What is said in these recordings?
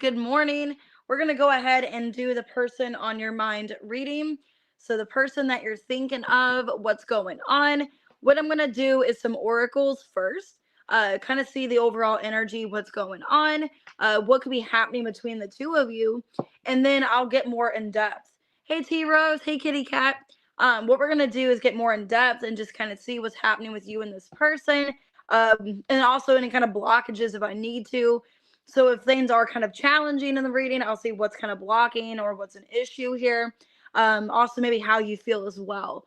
Good morning. We're going to go ahead and do the person on your mind reading. So, the person that you're thinking of, what's going on. What I'm going to do is some oracles first, kind of see the overall energy, what's going on, what could be happening between the two of you, and then I'll get more in depth. Hey, T Rose. Hey, Kitty Cat. What we're going to do is get more in depth and just kind of see what's happening with you and this person, and also any kind of blockages if I need to. So if things are kind of challenging in the reading, I'll see what's kind of blocking or what's an issue here. Also, maybe how you feel as well.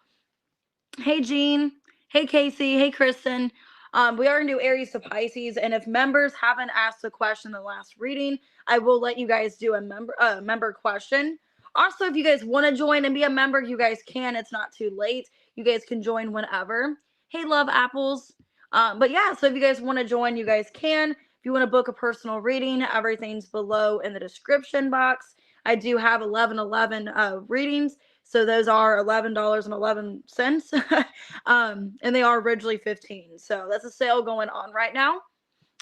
Hey, Jean. Hey, Casey. Hey, Kristen. We are going to do Aries to Pisces. And if members haven't asked a question in the last reading, I will let you guys do a member question. Also, if you guys want to join and be a member, you guys can. It's not too late. You guys can join whenever. Hey, love apples. But yeah, so if you guys want to join, you guys can. If you want to book a personal reading, everything's below in the description box. I do have 11 readings. So those are $11.11. And they are originally 15. So that's a sale going on right now.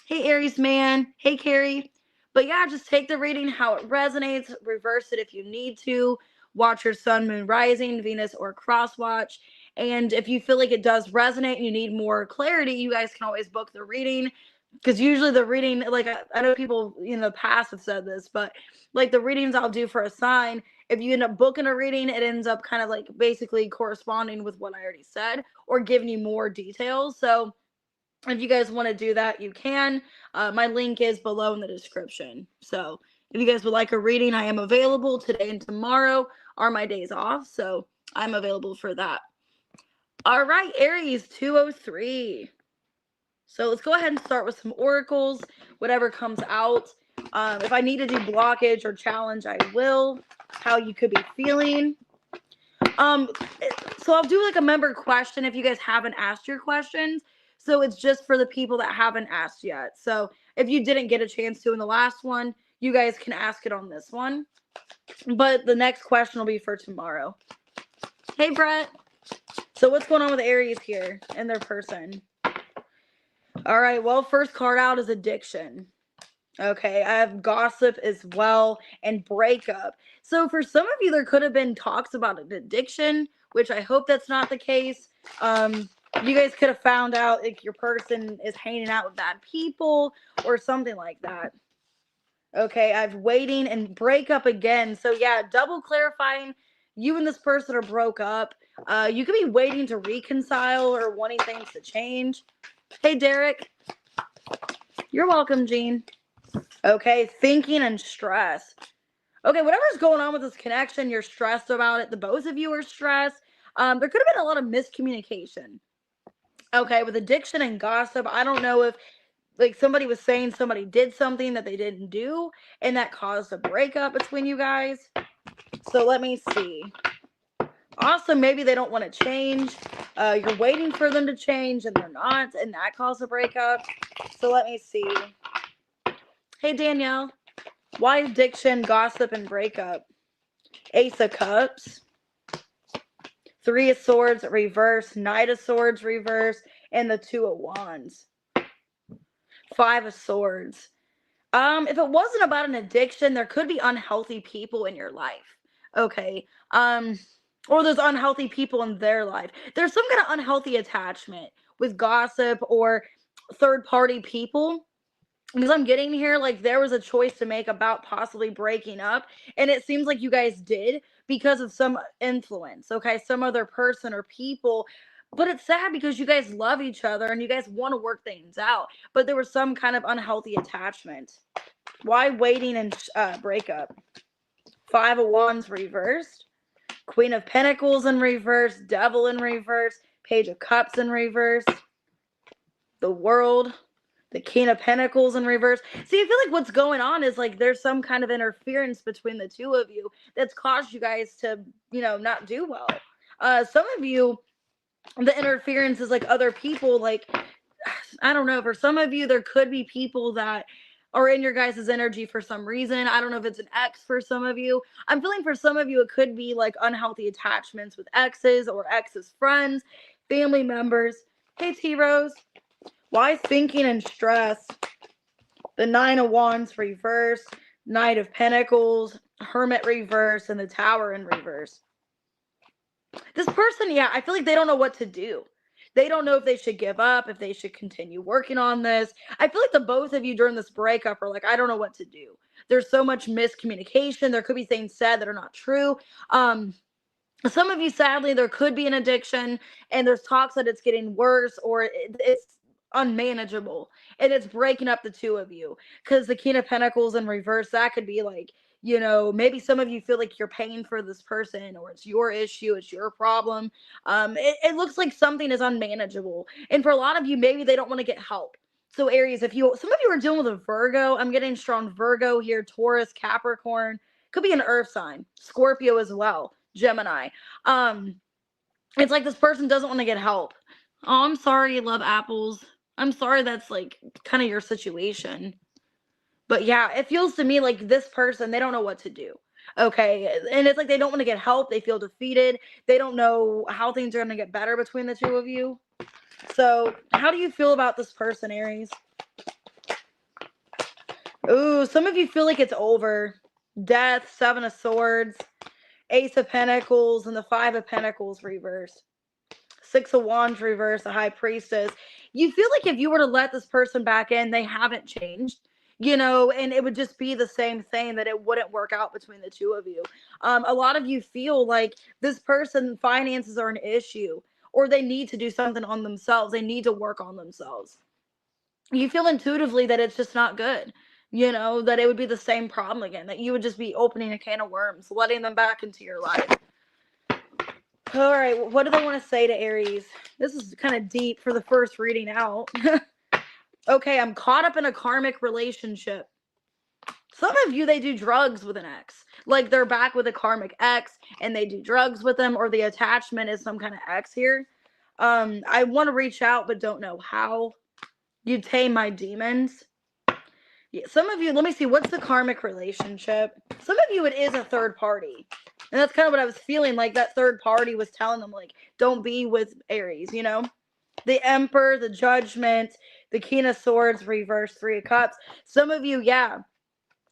Hey, Aries man. Hey, Carrie. But yeah, just take the reading how it resonates. Reverse it if you need to. Watch your sun, moon, rising, Venus, or cross watch. And if you feel like it does resonate and you need more clarity, you guys can always book the reading. Because usually the reading, like I know people in the past have said this, but like the readings I'll do for a sign, if you end up booking a reading, it ends up kind of like basically corresponding with what I already said or giving you more details. So if you guys want to do that, you can. My link is below in the description. So if you guys would like a reading, I am available. Today and tomorrow are my days off. So I'm available for that. All right, Aries 203. So let's go ahead and start with some oracles, whatever comes out. If I need to do blockage or challenge, I will. How you could be feeling. So I'll do like a member question if you guys haven't asked your questions. So it's just for the people that haven't asked yet. So if you didn't get a chance to in the last one, you guys can ask it on this one. But the next question will be for tomorrow. Hey, Brett. So what's going on with Aries here and their person? All right, well, first card out is addiction. Okay, I have gossip as well and breakup. So for some of you, there could have been talks about an addiction, which I hope that's not the case. You guys could have found out if your person is hanging out with bad people or something like that. Okay, I have waiting and breakup again. So yeah, double clarifying, you and this person are broke up. You could be waiting to reconcile or wanting things to change. Hey, Derek. You're welcome, Jean. Okay, thinking and stress. Okay, whatever's going on with this connection, you're stressed about it. The both of you are stressed. There could have been a lot of miscommunication. Okay, with addiction and gossip, I don't know if like somebody was saying somebody did something that they didn't do and that caused a breakup between you guys. So let me see. Also, maybe they don't want to change. You're waiting for them to change and they're not, and that caused a breakup. So let me see. Hey, Danielle. Why addiction, gossip, and breakup? Ace of Cups. Three of Swords reverse. Knight of Swords reverse. And the Two of Wands. Five of Swords. If it wasn't about an addiction, there could be unhealthy people in your life. Okay. Or there's unhealthy people in their life. There's some kind of unhealthy attachment with gossip or third-party people. Because I'm getting here, like there was a choice to make about possibly breaking up. And it seems like you guys did because of some influence. Okay. Some other person or people. But it's sad because you guys love each other and you guys want to work things out. But there was some kind of unhealthy attachment. Why waiting and breakup? Five of Wands reversed. Queen of Pentacles in reverse. Devil in reverse. Page of Cups in reverse. The World. The King of Pentacles in reverse. See, I feel like what's going on is like there's some kind of interference between the two of you that's caused you guys to, not do well. Some of you, the interference is like other people, like, I don't know. For some of you, there could be people that are in your guys' energy for some reason. I don't know if it's an ex for some of you. I'm feeling for some of you, it could be like unhealthy attachments with exes or exes' friends, family members. Hey, T-Rose. Why thinking and stress? The Nine of Wands reverse. Knight of Pentacles, Hermit reverse, and the Tower in reverse. This person, yeah, I feel like they don't know what to do. They don't know if they should give up, if they should continue working on this. I feel like the both of you during this breakup are like, I don't know what to do. There's so much miscommunication. There could be things said that are not true. Some of you, sadly, there could be an addiction, and there's talks that it's getting worse, or it's unmanageable, and it's breaking up the two of you. Because the King of Pentacles in reverse, that could be like, you know, maybe some of you feel like you're paying for this person, or it's your issue, it's your problem. It looks like something is unmanageable, and for a lot of you, maybe they don't want to get help. So Aries, some of you are dealing with a Virgo. I'm getting strong Virgo here, Taurus, Capricorn, could be an earth sign, Scorpio as well, Gemini. It's like this person doesn't want to get help. Oh, I'm sorry you love apples. I'm sorry that's like kind of your situation. But yeah, it feels to me like this person, they don't know what to do. Okay. And it's like they don't want to get help. They feel defeated. They don't know how things are going to get better between the two of you. So how do you feel about this person, Aries? Ooh, some of you feel like it's over. Death, Seven of Swords, Ace of Pentacles, and the Five of Pentacles reverse. Six of Wands reverse, the High Priestess. You feel like if you were to let this person back in, they haven't changed, you know, and it would just be the same thing, that it wouldn't work out between the two of you. A lot of you feel like this person, finances are an issue, or they need to do something on themselves. They need to work on themselves. You feel intuitively that it's just not good. You know, that it would be the same problem again, that you would just be opening a can of worms, letting them back into your life. All right, what do they want to say to Aries? This is kind of deep for the first reading out. Okay, I'm caught up in a karmic relationship. Some of you, they do drugs with an ex. Like they're back with a karmic ex and they do drugs with them, or the attachment is some kind of ex here. I want to reach out but don't know how. You tame my demons. Yeah, some of you, let me see, what's the karmic relationship? Some of you, it is a third party. And that's kind of what I was feeling like. That third party was telling them, like, don't be with Aries, you know? The Emperor, the Judgment, the King of Swords, reverse, Three of Cups. Some of you, yeah,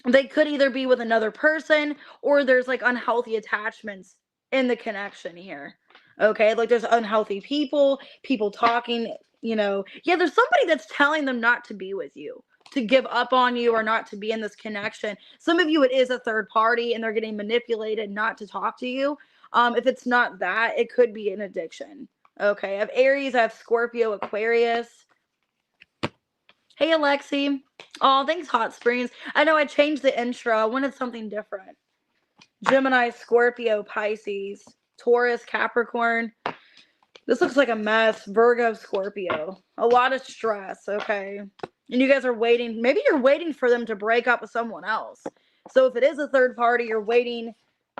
they could either be with another person, or there's like unhealthy attachments in the connection here. Okay, like there's unhealthy people talking, you know. Yeah, there's somebody that's telling them not to be with you, to give up on you, or not to be in this connection. Some of you, it is a third party and they're getting manipulated not to talk to you. If it's not that, it could be an addiction. Okay, I have Aries, I have Scorpio, Aquarius. Hey, Alexi. Oh, thanks, Hot Springs. I know I changed the intro. I wanted something different. Gemini, Scorpio, Pisces, Taurus, Capricorn. This looks like a mess. Virgo, Scorpio. A lot of stress, okay? And you guys are waiting. Maybe you're waiting for them to break up with someone else. So if it is a third party, you're waiting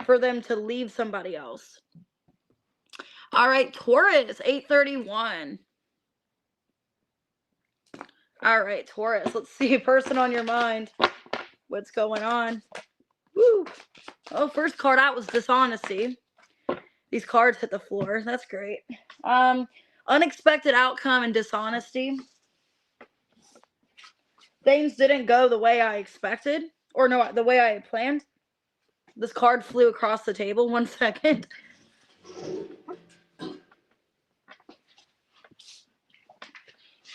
for them to leave somebody else. All right, Taurus, 831. All right, Taurus. Let's see. Person on your mind. What's going on? Woo. Oh, first card out was dishonesty. These cards hit the floor. That's great. Unexpected outcome and dishonesty. Things didn't go the way I expected. Or no, the way I had planned. This card flew across the table. 1 second.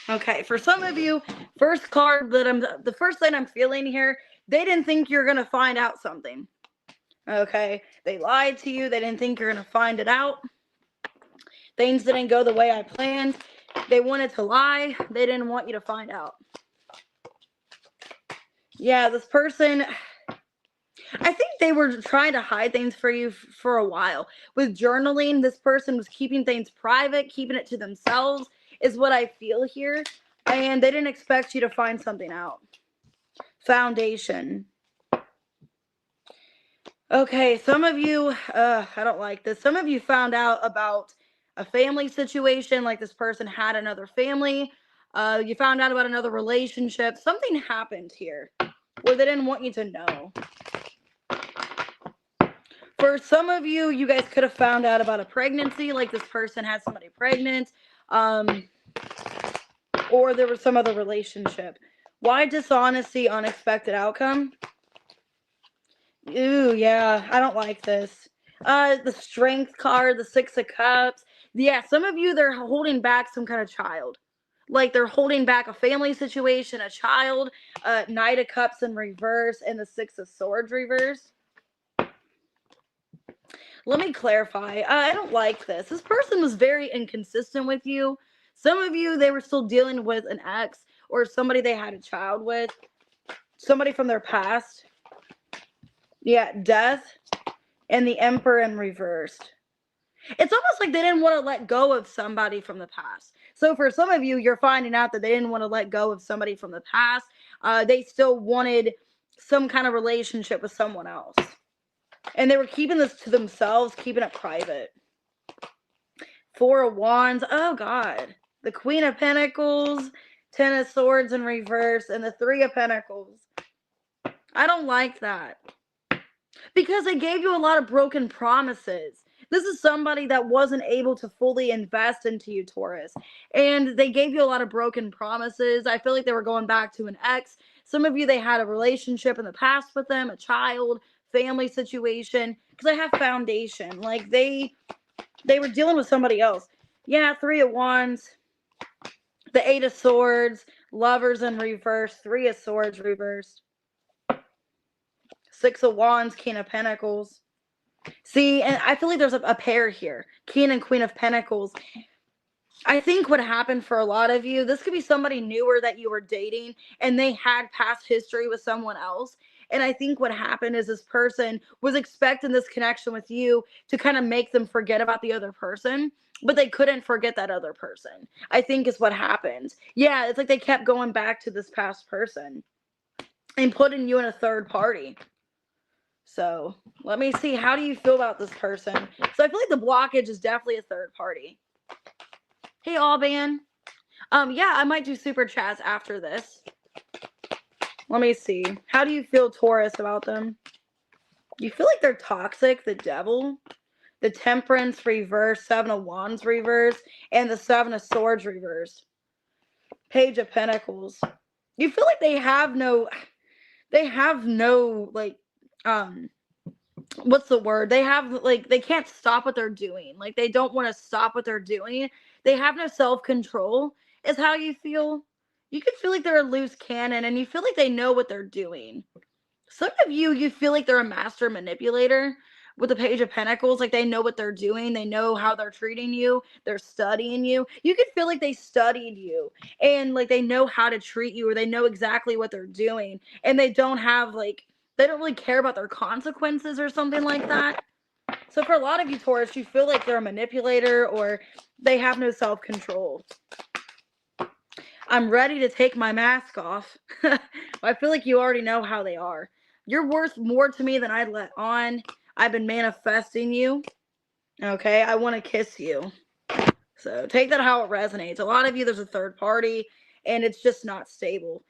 Okay, for some of you, first card that the first thing I'm feeling here, they didn't think you're going to find out something. Okay, they lied to you. They didn't think you're going to find it out. Things didn't go the way I planned. They wanted to lie. They didn't want you to find out. Yeah, this person, I think they were trying to hide things for you for a while. With journaling, this person was keeping things private, keeping it to themselves, is what I feel here. And they didn't expect you to find something out. Foundation. Okay, some of you, I don't like this. Some of you found out about a family situation, like this person had another family. You found out about another relationship. Something happened here where they didn't want you to know. For some of you, you guys could have found out about a pregnancy, like this person had somebody pregnant, or there was some other relationship. Why dishonesty, unexpected outcome? Ooh, yeah, I don't like this. The Strength card, the Six of Cups. Yeah, some of you, they're holding back some kind of child. Like they're holding back a family situation, a child, Knight of Cups in reverse, and the Six of Swords reverse. Let me clarify. I don't like this. This person was very inconsistent with you. Some of you, they were still dealing with an ex or somebody they had a child with, somebody from their past. Yeah, Death and the Emperor in reversed. It's almost like they didn't want to let go of somebody from the past. So for some of you, you're finding out that they didn't want to let go of somebody from the past. They still wanted some kind of relationship with someone else. And they were keeping this to themselves, keeping it private. Four of Wands. Oh, God. The Queen of Pentacles, Ten of Swords in reverse, and the Three of Pentacles. I don't like that. Because they gave you a lot of broken promises. This is somebody that wasn't able to fully invest into you, Taurus. And they gave you a lot of broken promises. I feel like they were going back to an ex. Some of you, they had a relationship in the past with them, a child, family situation. Because I have foundation. Like they were dealing with somebody else. Yeah, Three of Wands, the Eight of Swords, Lovers in reverse, Three of Swords reversed. Six of Wands, King of Pentacles. See, and I feel like there's a pair here. King and Queen of Pentacles. I think what happened for a lot of you, this could be somebody newer that you were dating and they had past history with someone else. And I think what happened is this person was expecting this connection with you to kind of make them forget about the other person, but they couldn't forget that other person. I think is what happened. Yeah, it's like they kept going back to this past person and putting you in a third party. So let me see. How do you feel about this person? So I feel like the blockage is definitely a third party. Hey, Alban. Yeah, I might do super chats after this. Let me see. How do you feel, Taurus, about them? You feel like they're toxic, the devil, the Temperance reverse, Seven of Wands reverse, and the Seven of Swords reverse. Page of Pentacles. You feel like they have no, like, what's the word? They have, like, they can't stop what they're doing. Like, they don't want to stop what they're doing. They have no self-control, is how you feel. You can feel like they're a loose cannon, and you feel like they know what they're doing. Some of you feel like they're a master manipulator with the Page of Pentacles. Like, they know what they're doing. They know how they're treating you. They're studying you. You can feel like they studied you, and, like, they know how to treat you, or they know exactly what they're doing, and they don't have, like, they don't really care about their consequences or something like that. So for a lot of you, Taurus, you feel like they're a manipulator or they have no self-control. I'm ready to take my mask off. I feel like you already know how they are. You're worth more to me than I'd let on. I've been manifesting you. Okay, I want to kiss you. So take that how it resonates. A lot of you, there's a third party, and it's just not stable.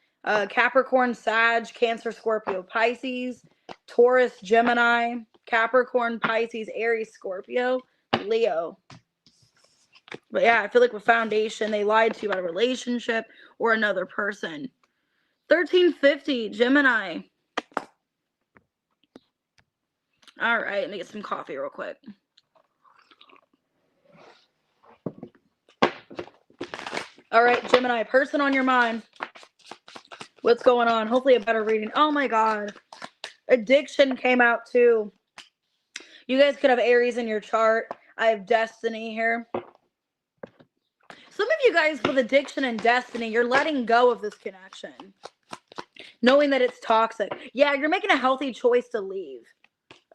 Capricorn, Sag, Cancer, Scorpio, Pisces, Taurus, Gemini, Capricorn, Pisces, Aries, Scorpio, Leo. But yeah, I feel like with foundation, they lied to you about a relationship or another person. 1350, Gemini. All right, let me get some coffee real quick. All right, Gemini, person on your mind. What's going on? Hopefully a better reading. Oh my God. Addiction came out too. You guys could have Aries in your chart. I have Destiny here. Some of you guys with addiction and destiny, you're letting go of this connection, knowing that it's toxic. Yeah, you're making a healthy choice to leave.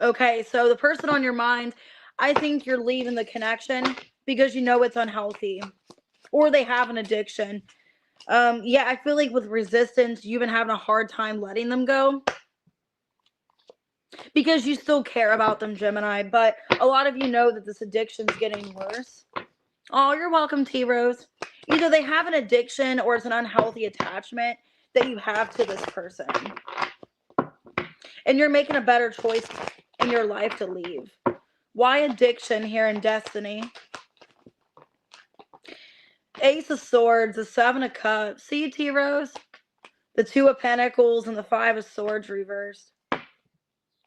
Okay, so the person on your mind, I think you're leaving the connection because you know it's unhealthy, or they have an addiction. Yeah, I feel like with resistance, you've been having a hard time letting them go because you still care about them, Gemini. But a lot of you know that this addiction's getting worse. Oh, you're welcome, T-Rose. Either they have an addiction or it's an unhealthy attachment that you have to this person. And you're making a better choice in your life to leave. Why addiction here in Destiny? Ace of Swords, the Seven of Cups. See, T-Rose? The Two of Pentacles and the Five of Swords reversed.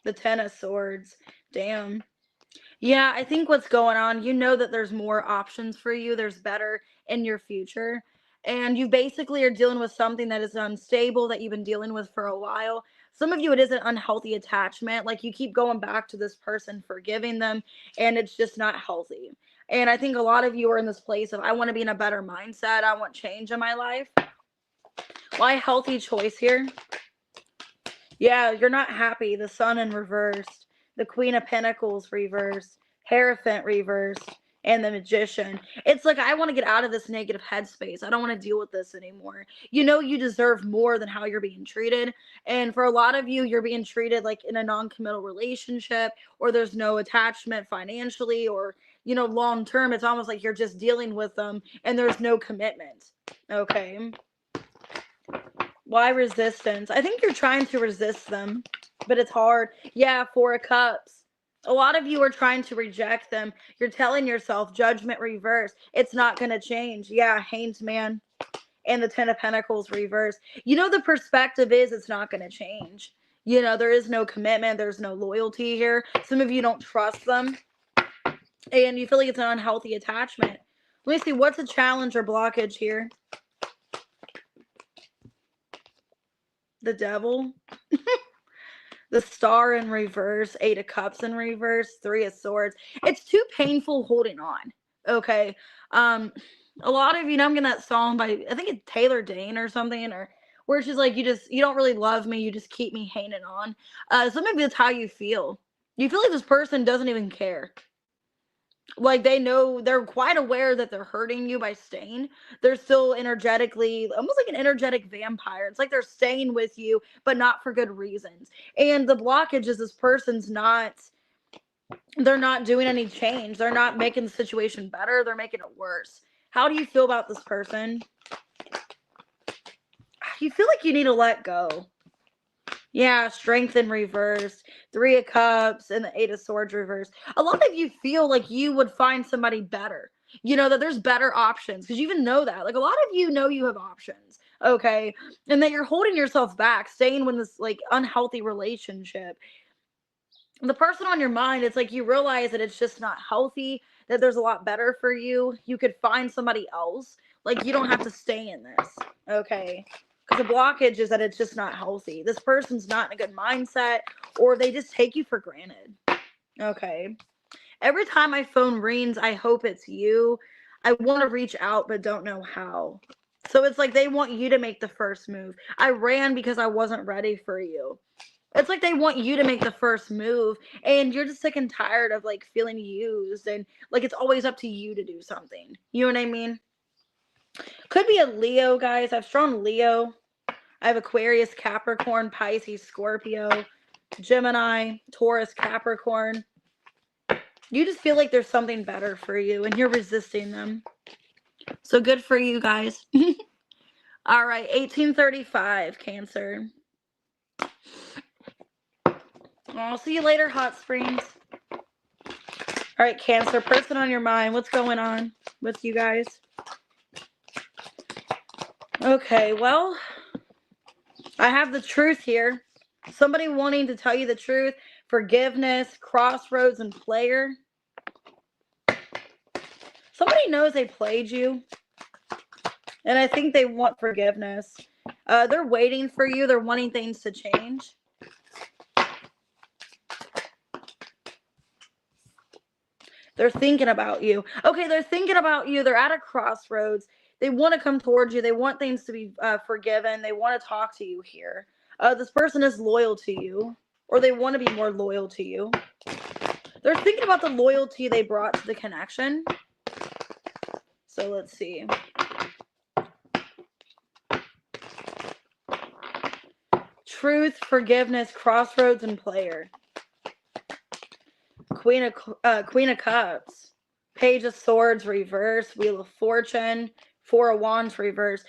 The Ten of Swords. Damn. Yeah, I think what's going on, you know that there's more options for you. There's better in your future. And you basically are dealing with something that is unstable that you've been dealing with for a while. Some of you, it is an unhealthy attachment. Like you keep going back to this person, forgiving them, and it's just not healthy. And I think a lot of you are in this place of, I want to be in a better mindset. I want change in my life. Why healthy choice here? Yeah, you're not happy. The Sun in reversed. The Queen of Pentacles reversed. Hierophant reversed. And the Magician. It's like, I want to get out of this negative headspace. I don't want to deal with this anymore. You know you deserve more than how you're being treated. And for a lot of you, you're being treated like in a non-committal relationship, or there's no attachment financially, or, you know, long term. It's almost like you're just dealing with them and there's no commitment. Okay. Why resistance? I think you're trying to resist them, but it's hard. Yeah, Four of Cups. A lot of you are trying to reject them. You're telling yourself, judgment reverse. It's not going to change. Yeah, Hanged Man and the Ten of Pentacles reverse. You know, the perspective is it's not going to change. You know, there is no commitment. There's no loyalty here. Some of you don't trust them, and you feel like it's an unhealthy attachment. Let me see. What's a challenge or blockage here? The Devil. The Star in reverse, Eight of Cups in reverse, Three of Swords. It's too painful holding on. Okay. A lot of you know, I'm getting that song by, I think it's Taylor Dane or something, or where she's like, you don't really love me, you just keep me hanging on. So maybe that's how you feel. You feel like this person doesn't even care. Like they know, they're quite aware that they're hurting you by staying. They're still energetically, almost like an energetic vampire. It's like they're staying with you, but not for good reasons. And the blockage is this person's they're not doing any change. They're not making the situation better. They're making it worse. How do you feel about this person? You feel like you need to let go. Yeah, Strength in reverse, Three of Cups, and the Eight of Swords reverse. A lot of you feel like you would find somebody better. You know, that there's better options, because you even know that. Like, a lot of you know you have options, okay? And that you're holding yourself back, staying with this, like, unhealthy relationship. The person on your mind, it's like you realize that it's just not healthy, that there's a lot better for you. You could find somebody else. Like, you don't have to stay in this, okay? Because the blockage is that it's just not healthy. This person's not in a good mindset, or they just take you for granted. Okay. Every time my phone rings, I hope it's you. I want to reach out, but don't know how. So it's like they want you to make the first move. I ran because I wasn't ready for you. It's like they want you to make the first move, and you're just sick and tired of like feeling used, and like it's always up to you to do something. You know what I mean? Could be a Leo, guys. I've strong Leo. I have Aquarius, Capricorn, Pisces, Scorpio, Gemini, Taurus, Capricorn. You just feel like there's something better for you, and you're resisting them. So good for you guys. All right, 1835, Cancer. I'll see you later, Hot Springs. All right, Cancer, person on your mind. What's going on with you guys? Okay, well, I have the truth here. Somebody wanting to tell you the truth. Forgiveness, crossroads, and player. Somebody knows they played you, and I think they want forgiveness. They're waiting for you. They're wanting things to change. They're thinking about you. Okay, they're thinking about you. They're at a crossroads. They want to come towards you. They want things to be forgiven. They want to talk to you here. This person is loyal to you, or they want to be more loyal to you. They're thinking about the loyalty they brought to the connection. So let's see. Truth, forgiveness, crossroads, and player. Queen of Cups, Page of Swords reverse, Wheel of Fortune, Four of Wands reverse.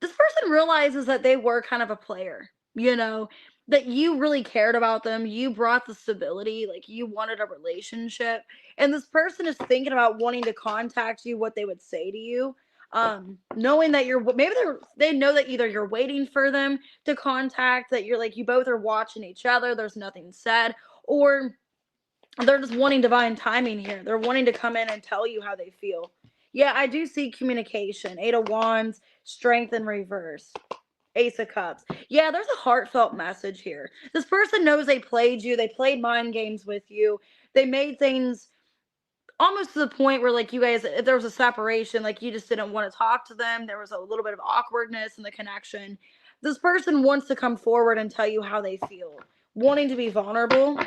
This person realizes that they were kind of a player, you know, that you really cared about them. You brought the stability, like you wanted a relationship. And this person is thinking about wanting to contact you, what they would say to you. Knowing that they know that either you're waiting for them to contact, that you're like, you both are watching each other, there's nothing said, or they're just wanting divine timing here. They're wanting to come in and tell you how they feel. Yeah, I do see communication. 8 of Wands, strength in reverse. Ace of Cups. Yeah, there's a heartfelt message here. This person knows they played you. They played mind games with you. They made things almost to the point where, like, you guys, if there was a separation, like, you just didn't want to talk to them. There was a little bit of awkwardness in the connection. This person wants to come forward and tell you how they feel, wanting to be vulnerable.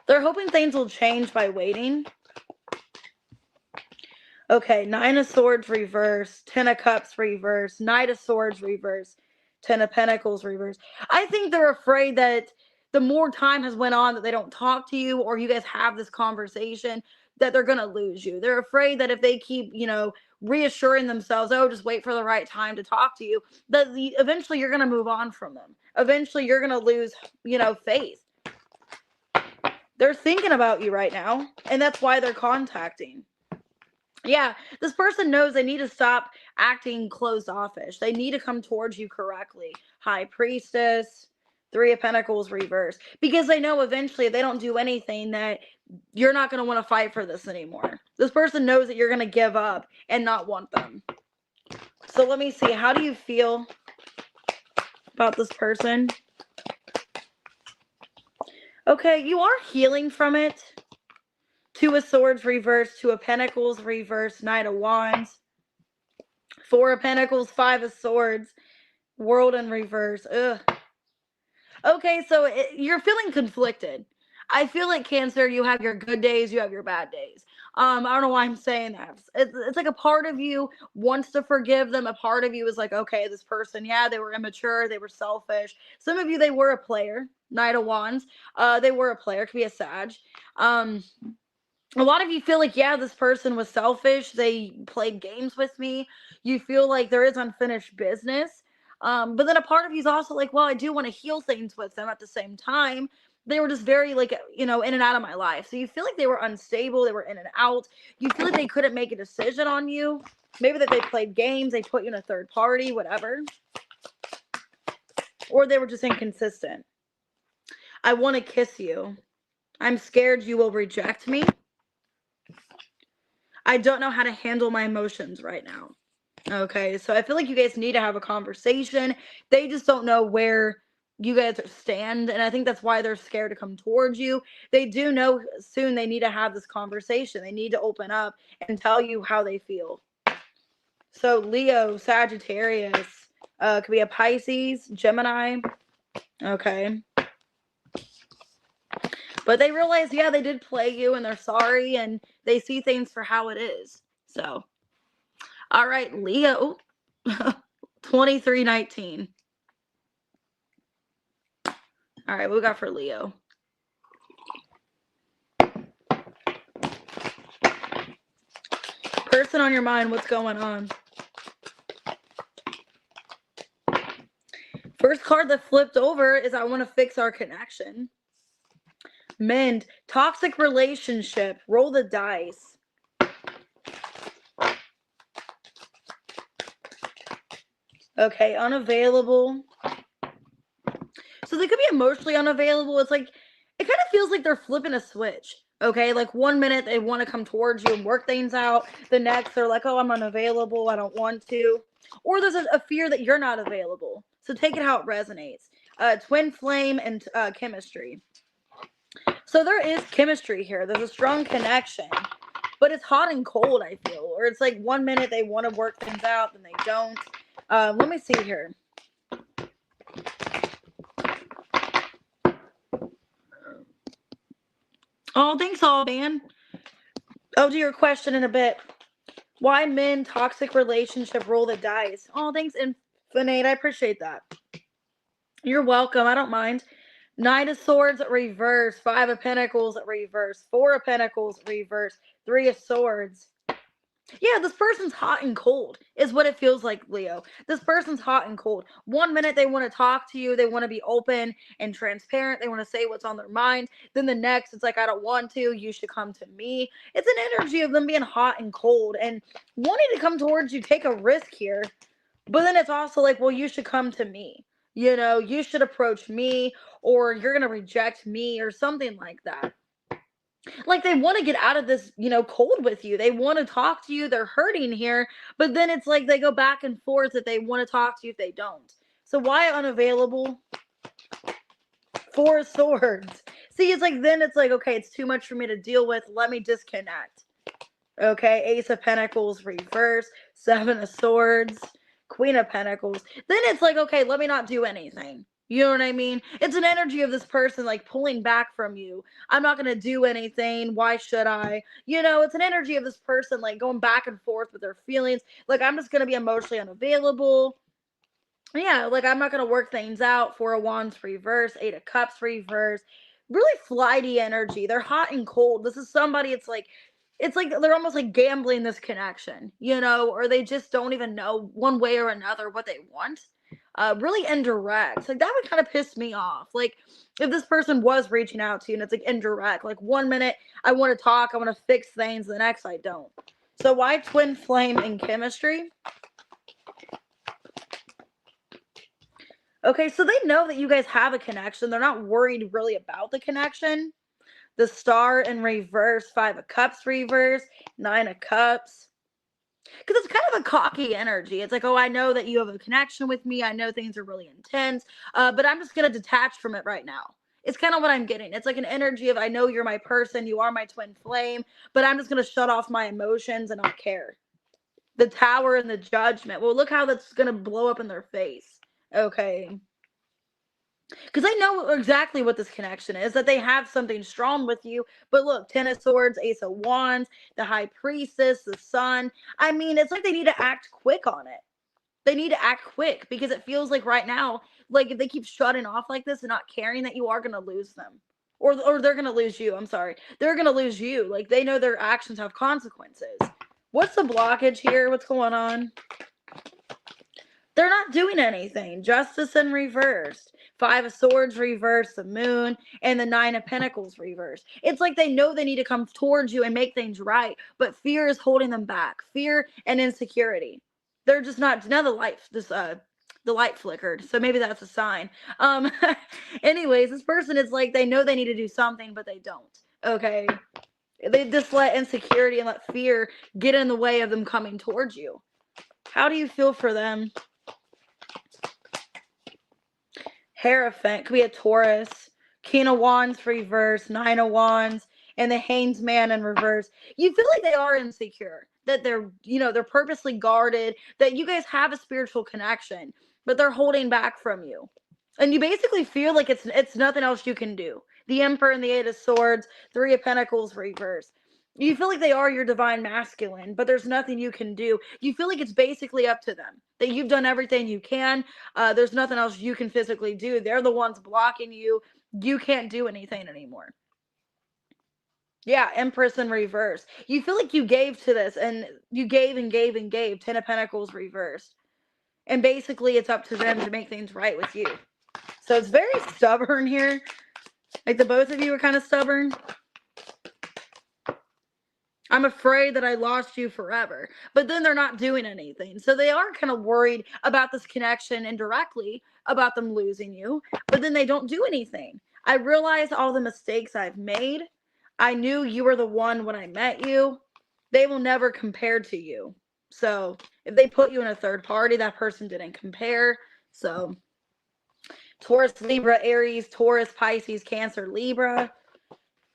They're hoping things will change by waiting. Okay, 9 of Swords reverse, 10 of Cups reverse, Knight of Swords reverse, 10 of Pentacles reverse. I think they're afraid that the more time has went on that they don't talk to you, or you guys have this conversation, that they're going to lose you. They're afraid that if they keep, reassuring themselves, oh, just wait for the right time to talk to you, that eventually you're going to move on from them. Eventually you're going to lose, faith. They're thinking about you right now, and that's why they're contacting. Yeah, this person knows they need to stop acting closed offish. They need to come towards you correctly. High Priestess, 3 of Pentacles reverse. Because they know eventually if they don't do anything that you're not going to want to fight for this anymore. This person knows that you're going to give up and not want them. So let me see. How do you feel about this person? Okay, you are healing from it. 2 of Swords reverse, 2 of Pentacles reverse, Knight of Wands, 4 of Pentacles, 5 of Swords, World in reverse. Ugh. Okay, so you're feeling conflicted. I feel like, Cancer, you have your good days, you have your bad days. I don't know why I'm saying that. It's like a part of you wants to forgive them. A part of you is like, okay, this person, yeah, they were immature, they were selfish. Some of you, they were a player. Knight of Wands. They were a player. It could be a Sag. A lot of you feel like, yeah, this person was selfish. They played games with me. You feel like there is unfinished business. But then a part of you is also like, well, I do want to heal things with them at the same time. They were just very, like, in and out of my life. So you feel like they were unstable. They were in and out. You feel like they couldn't make a decision on you. Maybe that they played games. They put you in a third party, whatever. Or they were just inconsistent. I want to kiss you. I'm scared you will reject me. I don't know how to handle my emotions right now. Okay, so I feel like you guys need to have a conversation. They just don't know where you guys stand, and I think that's why they're scared to come towards you. They do know soon they need to have this conversation. They need to open up and tell you how they feel. So Leo, Sagittarius, could be a Pisces, Gemini. Okay. But they realize, yeah, they did play you and they're sorry and they see things for how it is. So, all right, Leo, 2319. All right, what we got for Leo? Person on your mind, what's going on? First card that flipped over is I want to fix our connection. Mend, toxic relationship, roll the dice. Okay, unavailable. So they could be emotionally unavailable. It's like, it kind of feels like they're flipping a switch. Okay, like 1 minute they want to come towards you and work things out. The next they're like, oh, I'm unavailable. I don't want to. Or there's a fear that you're not available. So take it how it resonates. Twin flame and chemistry. So there is chemistry here. There's a strong connection, but it's hot and cold, I feel. Or it's like 1 minute they want to work things out, then they don't. Let me see here. Oh, thanks, all, man. I'll do your question in a bit. Why men, toxic relationship, roll the dice? Oh, thanks, Infinite. I appreciate that. You're welcome. I don't mind. Knight of Swords, reverse. 5 of Pentacles, reverse. 4 of Pentacles, reverse. 3 of Swords. Yeah, this person's hot and cold is what it feels like, Leo. This person's hot and cold. 1 minute they want to talk to you. They want to be open and transparent. They want to say what's on their mind. Then the next, it's like, I don't want to. You should come to me. It's an energy of them being hot and cold and wanting to come towards you, take a risk here. But then it's also like, well, you should come to me. You know, you should approach me, or you're going to reject me, or something like that. Like they want to get out of this, cold with you. They want to talk to you. They're hurting here, but then it's like they go back and forth that they want to talk to you if they don't. So why unavailable? Four of Swords. See, it's like then it's like, okay, it's too much for me to deal with. Let me disconnect. Okay, Ace of Pentacles reverse, Seven of Swords, Queen of Pentacles. Then it's like, okay, let me not do anything. You know what I mean? It's an energy of this person like pulling back from you. I'm not going to do anything. Why should I? It's an energy of this person like going back and forth with their feelings. Like, I'm just going to be emotionally unavailable. Yeah, like I'm not going to work things out. Four of Wands reverse, Eight of Cups reverse. Really flighty energy. They're hot and cold. This is somebody, it's like they're almost like gambling this connection, or they just don't even know one way or another what they want. Really indirect. Like that would kind of piss me off. Like if this person was reaching out to you and it's like indirect, like 1 minute I want to talk, I want to fix things, the next I don't. So why twin flame in chemistry? Okay, so they know that you guys have a connection. They're not worried really about the connection. The Star in reverse, Five of Cups reverse, Nine of Cups. Because it's kind of a cocky energy. It's like, oh, I know that you have a connection with me. I know things are really intense, but I'm just going to detach from it right now. It's kind of what I'm getting. It's like an energy of, I know you're my person. You are my twin flame, but I'm just going to shut off my emotions and not care. The Tower and the Judgment. Well, look how that's going to blow up in their face. Okay. Because I know exactly what this connection is, that they have something strong with you. But look, Ten of Swords, Ace of Wands, the High Priestess, the Sun. I mean, it's like they need to act quick on it. They need to act quick because it feels like right now, like if they keep shutting off like this and not caring, that you are going to lose them. Or they're going to lose you. I'm sorry. They're going to lose you. Like they know their actions have consequences. What's the blockage here? What's going on? They're not doing anything. Justice in reverse. Five of Swords reverse, the Moon, and the Nine of Pentacles reverse. It's like they know they need to come towards you and make things right, but fear is holding them back. Fear and insecurity. They're just not. Now the light flickered, so maybe that's a sign. Anyways, this person is like they know they need to do something, but they don't. Okay, they just let insecurity and let fear get in the way of them coming towards you. How do you feel for them? Hierophant could be a Taurus, King of Wands reverse, Nine of Wands, and the Hanged Man in reverse. You feel like they are insecure, that they're purposely guarded, that you guys have a spiritual connection, but they're holding back from you. And you basically feel like it's nothing else you can do. The Emperor and the Eight of Swords, Three of Pentacles reverse. You feel like they are your divine masculine, but there's nothing you can do. You feel like it's basically up to them, that you've done everything you can. There's nothing else you can physically do. They're the ones blocking you. You can't do anything anymore. Yeah, Empress in reverse. You feel like you gave to this, and you gave and gave and gave. Ten of Pentacles reversed. And basically, it's up to them to make things right with you. So it's very stubborn here. Like the both of you are kind of stubborn. I'm afraid that I lost you forever. But then they're not doing anything. So they are kind of worried about this connection indirectly, about them losing you. But then they don't do anything. I realize all the mistakes I've made. I knew you were the one when I met you. They will never compare to you. So if they put you in a third party, that person didn't compare. So Taurus, Libra, Aries, Taurus, Pisces, Cancer, Libra,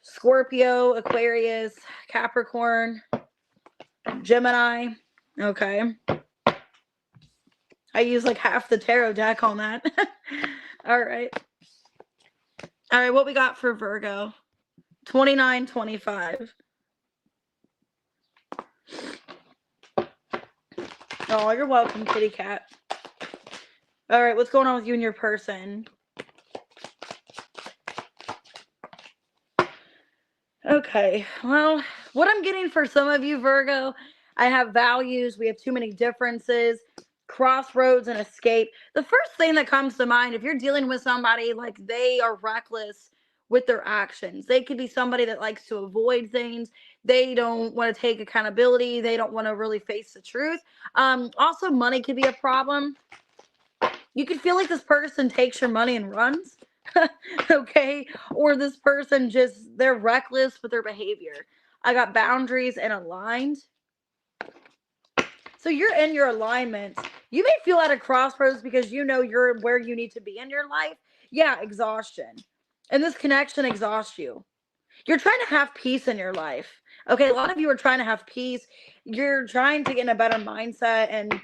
Scorpio, Aquarius, Capricorn, Gemini. Okay. I use like half the tarot deck on that. All right. All right, what we got for Virgo? 29, 25. Oh, you're welcome, kitty cat. All right, what's going on with you and your person? Okay, well, what I'm getting for some of you, Virgo, I have values. We have too many differences, crossroads, and escape. The first thing that comes to mind, if you're dealing with somebody like they are reckless with their actions, they could be somebody that likes to avoid things. They don't want to take accountability. They don't want to really face the truth. Also, money could be a problem. You could feel like this person takes your money and runs. Okay, or this person just, they're reckless with their behavior. I got boundaries and aligned. So you're in your alignment. You may feel at a crossroads because you know you're where you need to be in your life. Yeah, exhaustion. And this connection exhausts you. You're trying to have peace in your life. Okay, a lot of you are trying to have peace. You're trying to get in a better mindset and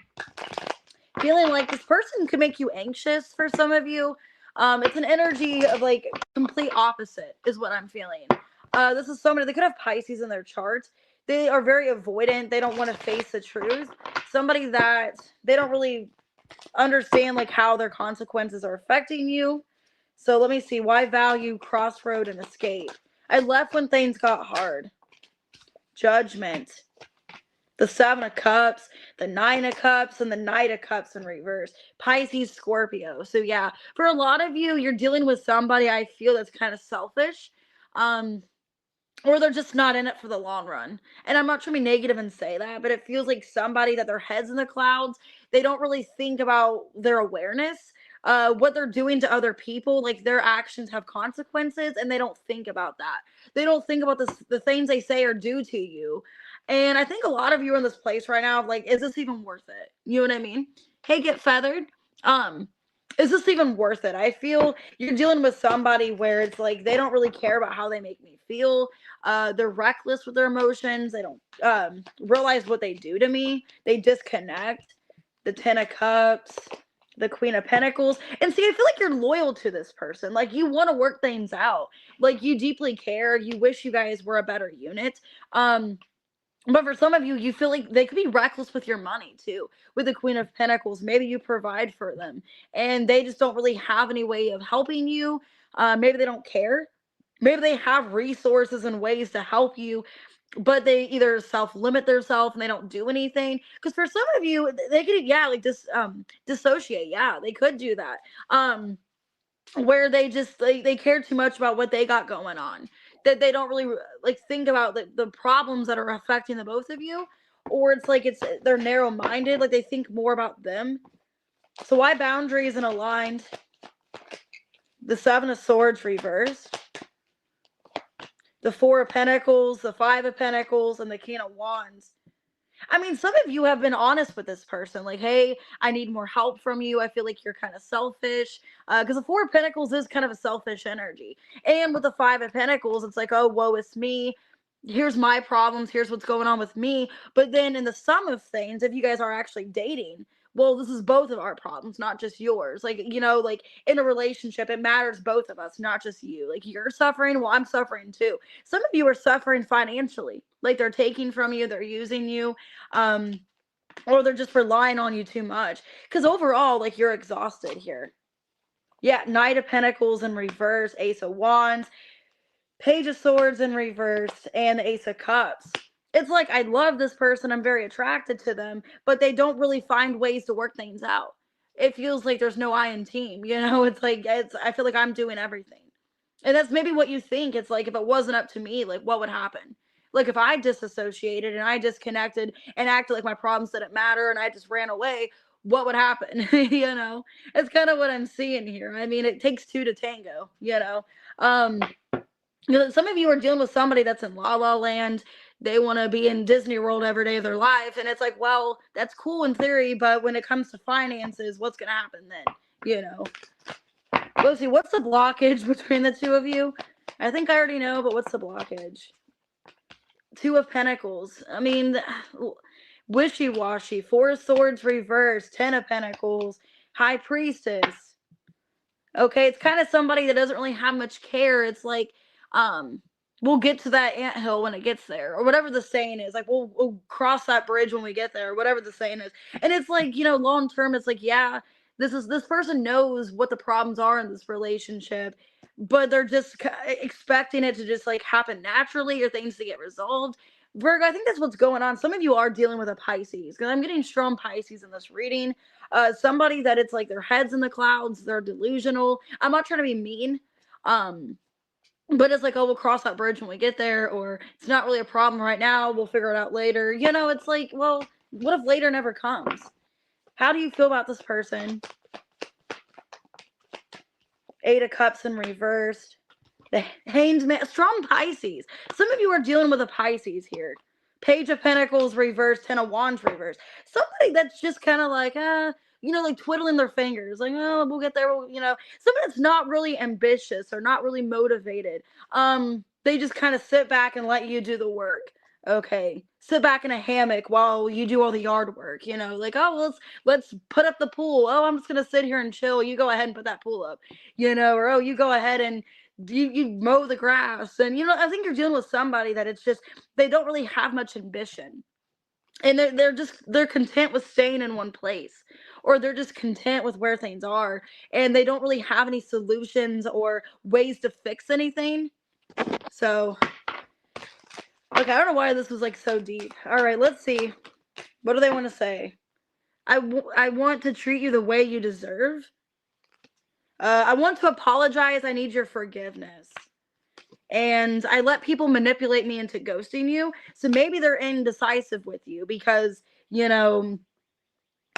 feeling like this person could make you anxious for some of you. It's an energy of like complete opposite is what I'm feeling. This is somebody, they could have Pisces in their chart. They are very avoidant. They don't want to face the truth. Somebody that they don't really understand like how their consequences are affecting you. So let me see. Why value crossroad and escape? I left when things got hard. Judgment. The 7 of Cups, the 9 of Cups, and the Knight of Cups in reverse. Pisces, Scorpio. So yeah, for a lot of you, you're dealing with somebody I feel that's kind of selfish. Or they're just not in it for the long run. And I'm not trying to be negative and say that, but it feels like somebody that their head's in the clouds. They don't really think about their awareness, what they're doing to other people. Like their actions have consequences, and they don't think about that. They don't think about the things they say or do to you. And I think a lot of you are in this place right now of like, is this even worth it? You know what I mean? Hey, get feathered. Um, is this even worth it? I feel you're dealing with somebody where it's like they don't really care about how they make me feel. They're reckless with their emotions. They don't realize what they do to me. They disconnect. The 10 of Cups, the Queen of Pentacles. And see, I feel like you're loyal to this person. Like you want to work things out. Like you deeply care. You wish you guys were a better unit. But for some of you, you feel like they could be reckless with your money too. With the Queen of Pentacles, maybe you provide for them and they just don't really have any way of helping you. Maybe they don't care. Maybe they have resources and ways to help you, but they either self-limit themselves and they don't do anything. Because for some of you, they could, yeah, like dissociate. Yeah, they could do that. Where they just they care too much about what they got going on, that they don't really like think about the problems that are affecting the both of you. Or it's like they're narrow-minded, like they think more about them. So why boundaries and aligned? The 7 of Swords reversed, the 4 of Pentacles, the 5 of Pentacles, and the King of Wands. I mean, some of you have been honest with this person. Like, hey, I need more help from you. I feel like you're kind of selfish. Because the 4 of Pentacles is kind of a selfish energy. And with the 5 of Pentacles, it's like, oh, woe is me. Here's my problems. Here's what's going on with me. But then in the sum of things, if you guys are actually dating, well, this is both of our problems, not just yours. Like, you know, like in a relationship, it matters both of us, not just you. Like you're suffering, well, I'm suffering too. Some of you are suffering financially. Like they're taking from you, they're using you, or they're just relying on you too much. Because overall, like you're exhausted here. Yeah, Knight of Pentacles in reverse, Ace of Wands, Page of Swords in reverse, and the Ace of Cups. It's like, I love this person, I'm very attracted to them, but they don't really find ways to work things out. It feels like there's no I in team, you know? It's like, I feel like I'm doing everything. And that's maybe what you think. It's like, if it wasn't up to me, like what would happen? Like if I disassociated and I disconnected and acted like my problems didn't matter and I just ran away, what would happen? You know, it's kind of what I'm seeing here. I mean, it takes two to tango, you know. Some of you are dealing with somebody that's in La La Land. They want to be in Disney World every day of their life. And it's like, well, that's cool in theory, but when it comes to finances, what's going to happen then? You know, let's see, what's the blockage between the two of you? I think I already know, but what's the blockage? 2 of Pentacles. I mean, wishy-washy. 4 of Swords reversed. 10 of Pentacles. High Priestess. Okay, it's kind of somebody that doesn't really have much care. It's like, we'll get to that anthill when it gets there, or whatever the saying is. Like, we'll cross that bridge when we get there, or whatever the saying is. And it's like, you know, long term, it's like, yeah, this person knows what the problems are in this relationship, but they're just expecting it to just like happen naturally, or things to get resolved. Virgo, I think that's what's going on. Some of you are dealing with a Pisces, because I'm getting strong Pisces in this reading. Somebody that it's like their head's in the clouds, they're delusional. I'm not trying to be mean. But it's like, oh, we'll cross that bridge when we get there, or it's not really a problem right now, we'll figure it out later. You know, it's like, well, what if later never comes? How do you feel about this person? Eight of Cups in reversed. The Hanged Man, strong Pisces. Some of you are dealing with a Pisces here. Page of Pentacles reversed, Ten of Wands reversed. Somebody that's just kind of like, like twiddling their fingers, like, oh, we'll get there, somebody that's not really ambitious or not really motivated. They just kind of sit back and let you do the work. Okay, sit back in a hammock while you do all the yard work, like, oh, let's put up the pool. Oh, I'm just gonna sit here and chill. You go ahead and put that pool up, or oh, you go ahead and you mow the grass. And I think you're dealing with somebody that it's just they don't really have much ambition, and they're content with staying in one place, or they're just content with where things are, and they don't really have any solutions or ways to fix anything. So okay, I don't know why this was like so deep. All right, let's see. What do they want to say? I want to treat you the way you deserve. I want to apologize. I need your forgiveness. And I let people manipulate me into ghosting you. So maybe they're indecisive with you because,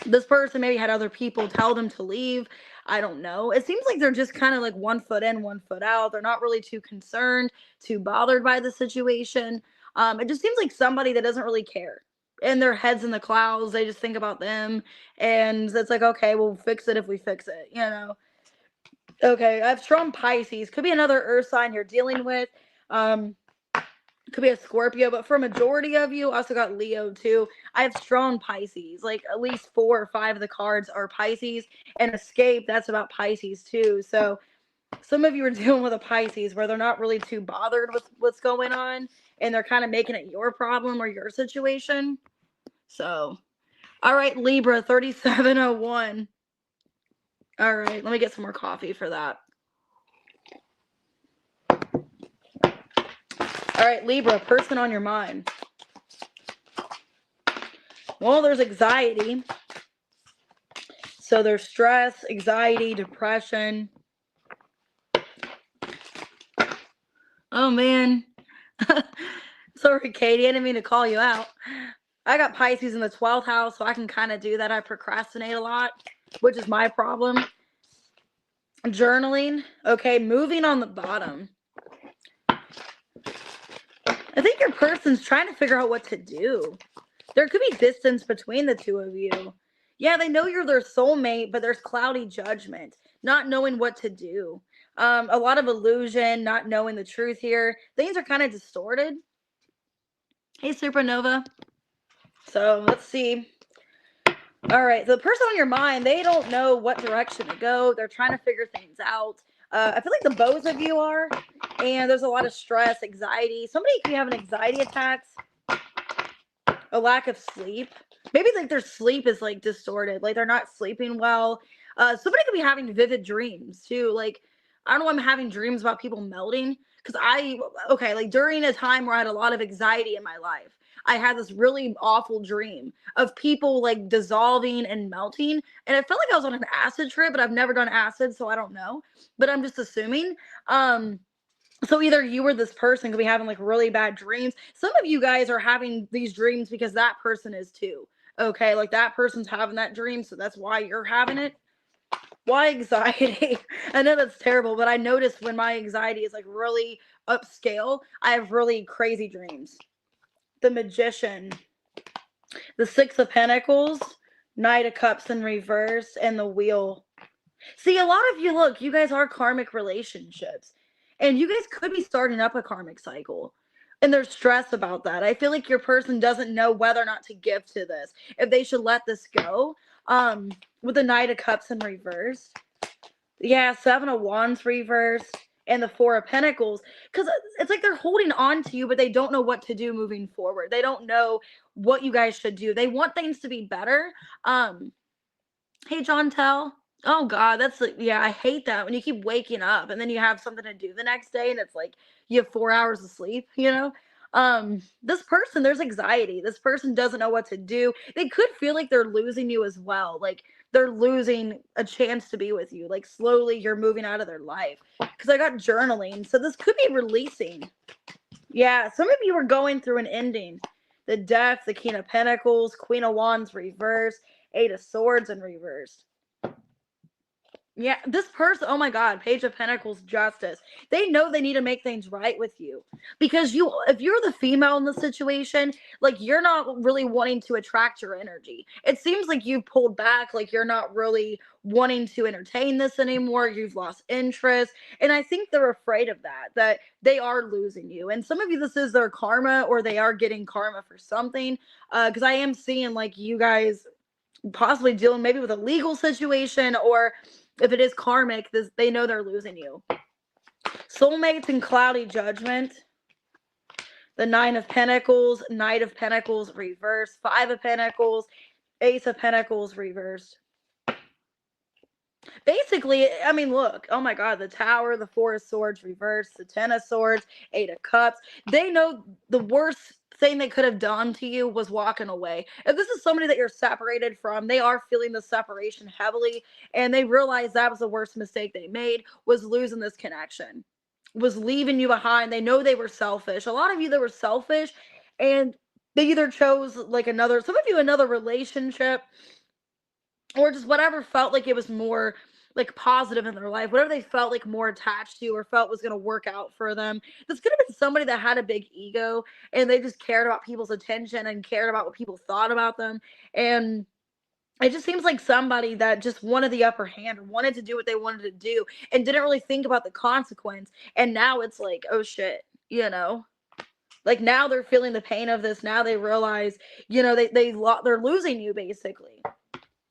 this person maybe had other people tell them to leave. I don't know. It seems like they're just kind of like one foot in, one foot out. They're not really too concerned, too bothered by the situation. It just seems like somebody that doesn't really care. And their heads in the clouds. They just think about them. And it's like, okay, we'll fix it if we fix it, Okay, I have strong Pisces. Could be another earth sign you're dealing with. Could be a Scorpio, but for a majority of you, also got Leo too. I have strong Pisces. Like at least 4 or 5 of the cards are Pisces. And Escape, that's about Pisces too. So some of you are dealing with a Pisces where they're not really too bothered with what's going on. And they're kind of making it your problem or your situation. So, all right, Libra, 3701. All right, let me get some more coffee for that. All right, Libra, person on your mind. Well, there's anxiety. So there's stress, anxiety, depression. Oh, man. Sorry, Katie, I didn't mean to call you out. I got Pisces in the 12th house, so I can kind of do that. I procrastinate a lot, which is my problem. Journaling. Okay, moving on the bottom. I think your person's trying to figure out what to do. There could be distance between the two of you. Yeah, they know you're their soulmate, but there's cloudy judgment, not knowing what to do. A lot of illusion, not knowing the truth here. Things are kind of distorted. Hey, Supernova. So let's see. All right, the person on your mind, they don't know what direction to go. They're trying to figure things out. I feel like the both of you are, and there's a lot of stress, anxiety. Somebody could be having anxiety attacks, a lack of sleep. Maybe like their sleep is like distorted, like they're not sleeping well. Somebody could be having vivid dreams too. Like, I don't know, I'm having dreams about people melting because like during a time where I had a lot of anxiety in my life, I had this really awful dream of people like dissolving and melting. And it felt like I was on an acid trip, but I've never done acid, so I don't know. But I'm just assuming. So either you or this person could be having like really bad dreams. Some of you guys are having these dreams because that person is too. Okay, like that person's having that dream, so that's why you're having it. Why anxiety? I know that's terrible, but I notice when my anxiety is like really upscale, I have really crazy dreams. The Magician, the Six of Pentacles, Knight of Cups in reverse, and the Wheel. See, a lot of you, look, you guys are karmic relationships, and you guys could be starting up a karmic cycle. And there's stress about that. I feel like your person doesn't know whether or not to give to this, if they should let this go. With the Knight of Cups in reverse. Yeah, Seven of Wands reversed. And the Four of Pentacles. Because it's like they're holding on to you, but they don't know what to do moving forward. They don't know what you guys should do. They want things to be better. Hey, John Tell. Oh, God, that's like, yeah, I hate that when you keep waking up and then you have something to do the next day and it's like you have 4 hours of sleep, This person, there's anxiety. This person doesn't know what to do. They could feel like they're losing you as well. Like they're losing a chance to be with you. Like slowly you're moving out of their life. Because I got journaling. So this could be releasing. Yeah, some of you are going through an ending. The Death, the King of Pentacles, Queen of Wands reversed, Eight of Swords in reverse. Yeah, this person, oh my God, Page of Pentacles, Justice. They know they need to make things right with you because if you're the female in the situation, like you're not really wanting to attract your energy. It seems like you've pulled back, like you're not really wanting to entertain this anymore. You've lost interest. And I think they're afraid of that they are losing you. And some of you, this is their karma or they are getting karma for something. Because I am seeing like you guys possibly dealing maybe with a legal situation, or if it is karmic, they know they're losing you. Soulmates and cloudy judgment. The Nine of Pentacles, Knight of Pentacles reversed, Five of Pentacles, Ace of Pentacles reversed. Basically, I mean, look, oh my God, the Tower, the Four of Swords reversed, the Ten of Swords, Eight of Cups. They know the worst thing they could have done to you was walking away. If this is somebody that you're separated from, they are feeling the separation heavily, and they realize that was the worst mistake they made, was losing this connection, was leaving you behind. They know they were selfish. A lot of you that were selfish, and they either chose like some of you another relationship, or just whatever felt like it was more like positive in their life, whatever they felt like more attached to or felt was going to work out for them. This could have been somebody that had a big ego and they just cared about people's attention and cared about what people thought about them. And it just seems like somebody that just wanted the upper hand or wanted to do what they wanted to do and didn't really think about the consequence. And now it's like, oh shit, like now they're feeling the pain of this. Now they realize, they're losing you basically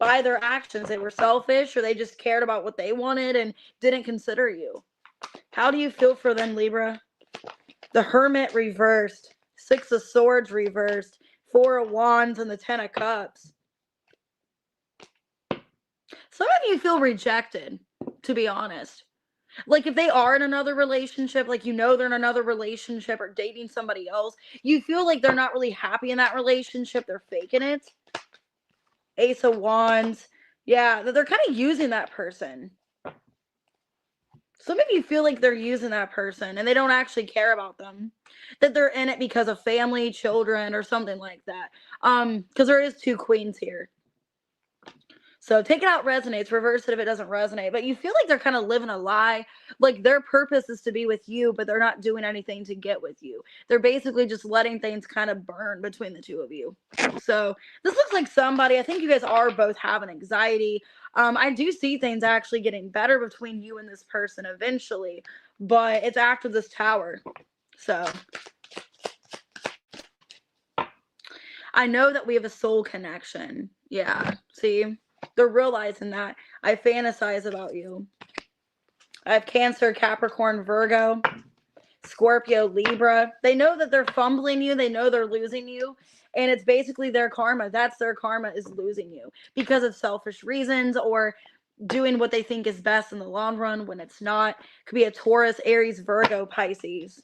by their actions. They were selfish, or they just cared about what they wanted and didn't consider you. How do you feel for them, Libra? The Hermit reversed, Six of Swords reversed, Four of Wands, and the Ten of Cups. Some of you feel rejected, to be honest. Like if they are in another relationship, like they're in another relationship or dating somebody else, you feel like they're not really happy in that relationship. They're faking it. Ace of Wands. Yeah, they're kind of using that person. Some of you feel like they're using that person and they don't actually care about them. That they're in it because of family, children, or something like that. Because there is two queens here. So take it out resonates, reverse it if it doesn't resonate. But you feel like they're kind of living a lie. Like their purpose is to be with you, but they're not doing anything to get with you. They're basically just letting things kind of burn between the two of you. So this looks like somebody, I think you guys are both having anxiety. I do see things actually getting better between you and this person eventually, but it's after this Tower. So I know that we have a soul connection. Yeah, see? They're realizing that. I fantasize about you. I have Cancer, Capricorn, Virgo, Scorpio, Libra. They know that they're fumbling you. They know they're losing you. And it's basically their karma. That's their karma, is losing you because of selfish reasons or doing what they think is best in the long run when it's not. Could be a Taurus, Aries, Virgo, Pisces.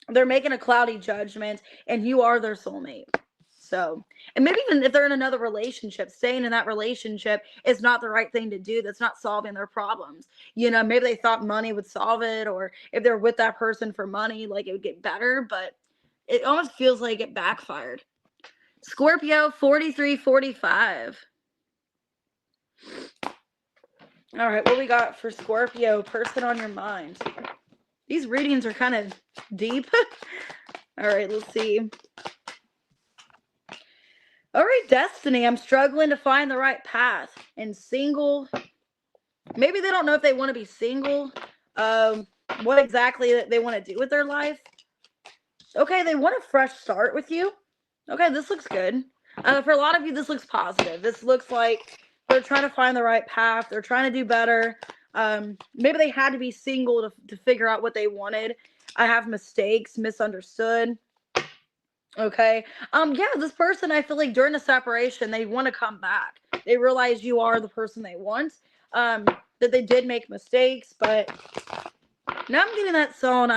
They're making a cloudy judgment and you are their soulmate. So, and maybe even if they're in another relationship, staying in that relationship is not the right thing to do. That's not solving their problems. Maybe they thought money would solve it, or if they're with that person for money, like it would get better, but it almost feels like it backfired. Scorpio, 4345. All right, what we got for Scorpio, person on your mind? These readings are kind of deep. All right, let's see. All right, Destiny, I'm struggling to find the right path. And single, maybe they don't know if they want to be single, what exactly they want to do with their life. Okay, they want a fresh start with you. Okay, this looks good. For a lot of you, this looks positive. This looks like they're trying to find the right path. They're trying to do better. Maybe they had to be single to figure out what they wanted. I have mistakes, misunderstood. Okay. Yeah, this person, I feel like during the separation, they want to come back. They realize you are the person they want. That they did make mistakes, but now I'm getting that song.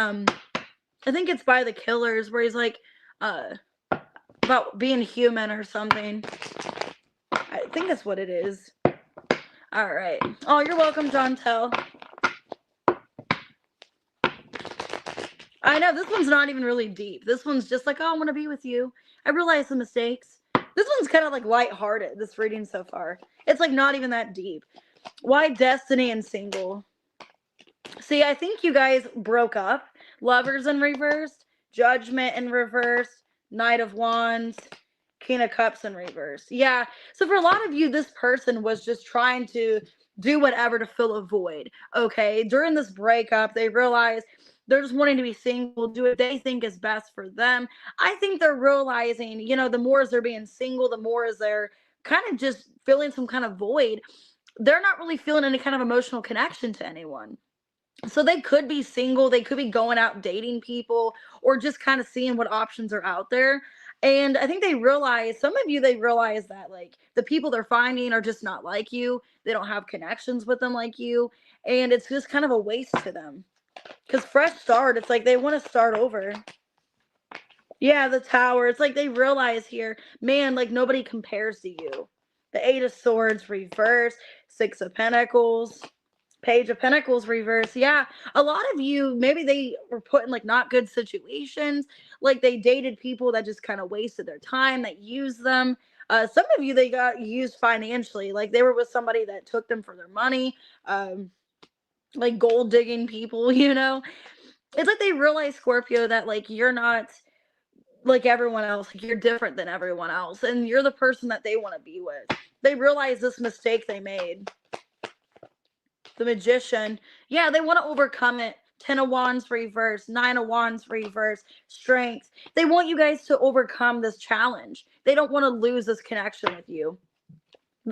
I think it's by The Killers, where he's like, about being human or something. I think that's what it is. All right. Oh, you're welcome, John Tell. I know, this one's not even really deep. This one's just like, oh, I want to be with you. I realize the mistakes. This one's kind of like lighthearted, this reading so far. It's like not even that deep. Why destiny and single? See, I think you guys broke up. Lovers in reverse, Judgment in reverse, Knight of Wands, King of Cups in reverse. Yeah. So for a lot of you, this person was just trying to do whatever to fill a void. Okay. During this breakup, they realized they're just wanting to be single, do what they think is best for them. I think they're realizing, the more as they're being single, the more as they're kind of just filling some kind of void. They're not really feeling any kind of emotional connection to anyone. So they could be single, they could be going out dating people, or just kind of seeing what options are out there. And I think some of you, they realize that like the people they're finding are just not like you. They don't have connections with them like you. And it's just kind of a waste to them. Because fresh start, it's like they want to start over. Yeah, the Tower. It's like they realize here, man, like nobody compares to you. The Eight of Swords reverse, Six of Pentacles, Page of Pentacles reverse. Yeah, a lot of you, maybe they were put in like not good situations. Like they dated people that just kind of wasted their time, that used them. Some of you, they got used financially. Like they were with somebody that took them for their money. Like gold digging people, It's like they realize, Scorpio, that like you're not like everyone else. Like you're different than everyone else. And you're the person that they want to be with. They realize this mistake they made. The Magician. Yeah, they want to overcome it. 10 of Wands reverse, 9 of Wands reverse, Strength. They want you guys to overcome this challenge. They don't want to lose this connection with you.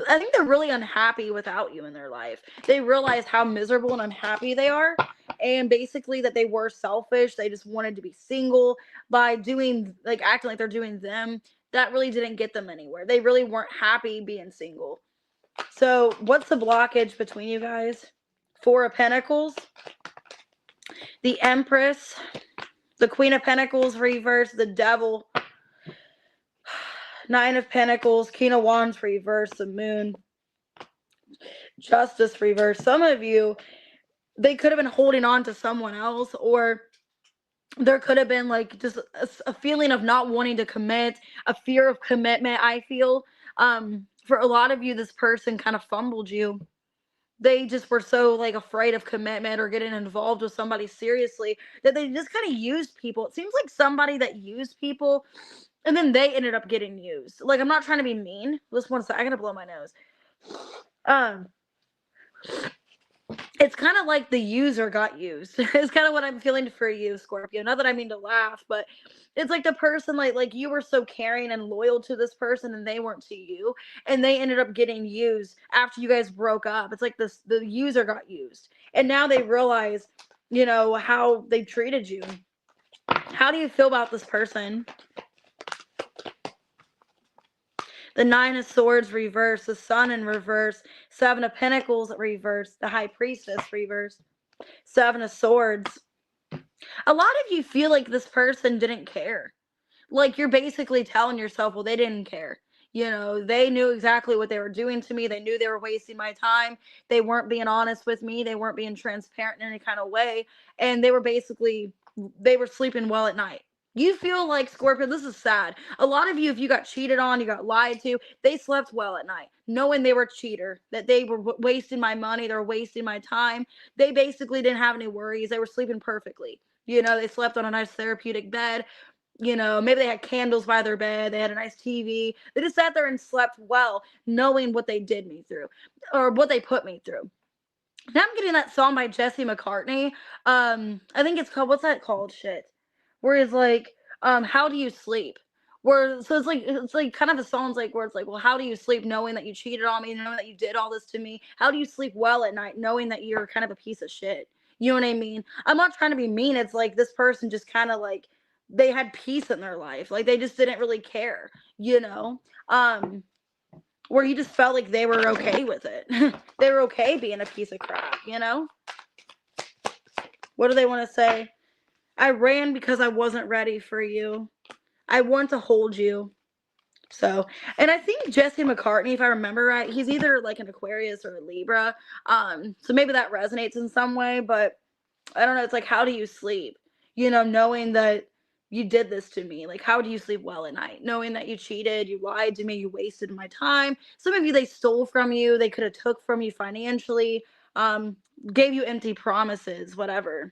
I think they're really unhappy without you in their life. They realize how miserable and unhappy they are, and basically that they were selfish. They just wanted to be single by doing, like, acting like they're doing them. That really didn't get them anywhere. They really weren't happy being single. So what's the blockage between you guys? Four of Pentacles, the Empress, the Queen of Pentacles reverse, the Devil, Nine of Pentacles, King of Wands reverse, the Moon, Justice reverse. Some of you, they could have been holding on to someone else, or there could have been like just a feeling of not wanting to commit, a fear of commitment. I feel for a lot of you, this person kind of fumbled you. They just were so like afraid of commitment or getting involved with somebody seriously that they just kind of used people. It seems like somebody that used people and then they ended up getting used. Like, I'm not trying to be mean. Just one second. I gotta blow my nose. It's kind of like the user got used. It's kind of what I'm feeling for you, Scorpio. Not that I mean to laugh, but it's like the person, like you were so caring and loyal to this person and they weren't to you, and they ended up getting used after you guys broke up. It's like the user got used, and now they realize, how they treated you. How do you feel about this person? The Nine of Swords reverse, the Sun in reverse, Seven of Pentacles reverse, the High Priestess reverse, Seven of Swords. A lot of you feel like this person didn't care. Like you're basically telling yourself, well, they didn't care. They knew exactly what they were doing to me. They knew they were wasting my time. They weren't being honest with me. They weren't being transparent in any kind of way. And they were sleeping well at night. You feel like, Scorpio, this is sad. A lot of you, if you got cheated on, you got lied to, they slept well at night, knowing they were a cheater, that they were wasting my money, they were wasting my time. They basically didn't have any worries. They were sleeping perfectly. They slept on a nice therapeutic bed. Maybe they had candles by their bed. They had a nice TV. They just sat there and slept well, knowing what they did me through, or what they put me through. Now I'm getting that song by Jesse McCartney. I think it's called, what's that called? Shit. Where it's like, how do you sleep? So it's like kind of a song's like where it's like, well, how do you sleep knowing that you cheated on me, knowing that you did all this to me? How do you sleep well at night knowing that you're kind of a piece of shit? You know what I mean? I'm not trying to be mean. It's like this person just kind of like, they had peace in their life. Like they just didn't really care, where you just felt like they were okay with it. They were okay being a piece of crap, What do they want to say? I ran because I wasn't ready for you. I want to hold you. So, and I think Jesse McCartney, if I remember right, he's either like an Aquarius or a Libra. So maybe that resonates in some way, but I don't know. It's like, how do you sleep? Knowing that, you did this to me. Like, how do you sleep well at night? Knowing that you cheated, you lied to me, you wasted my time. Some of you, they stole from you. They could have took from you financially, um, gave you empty promises, whatever.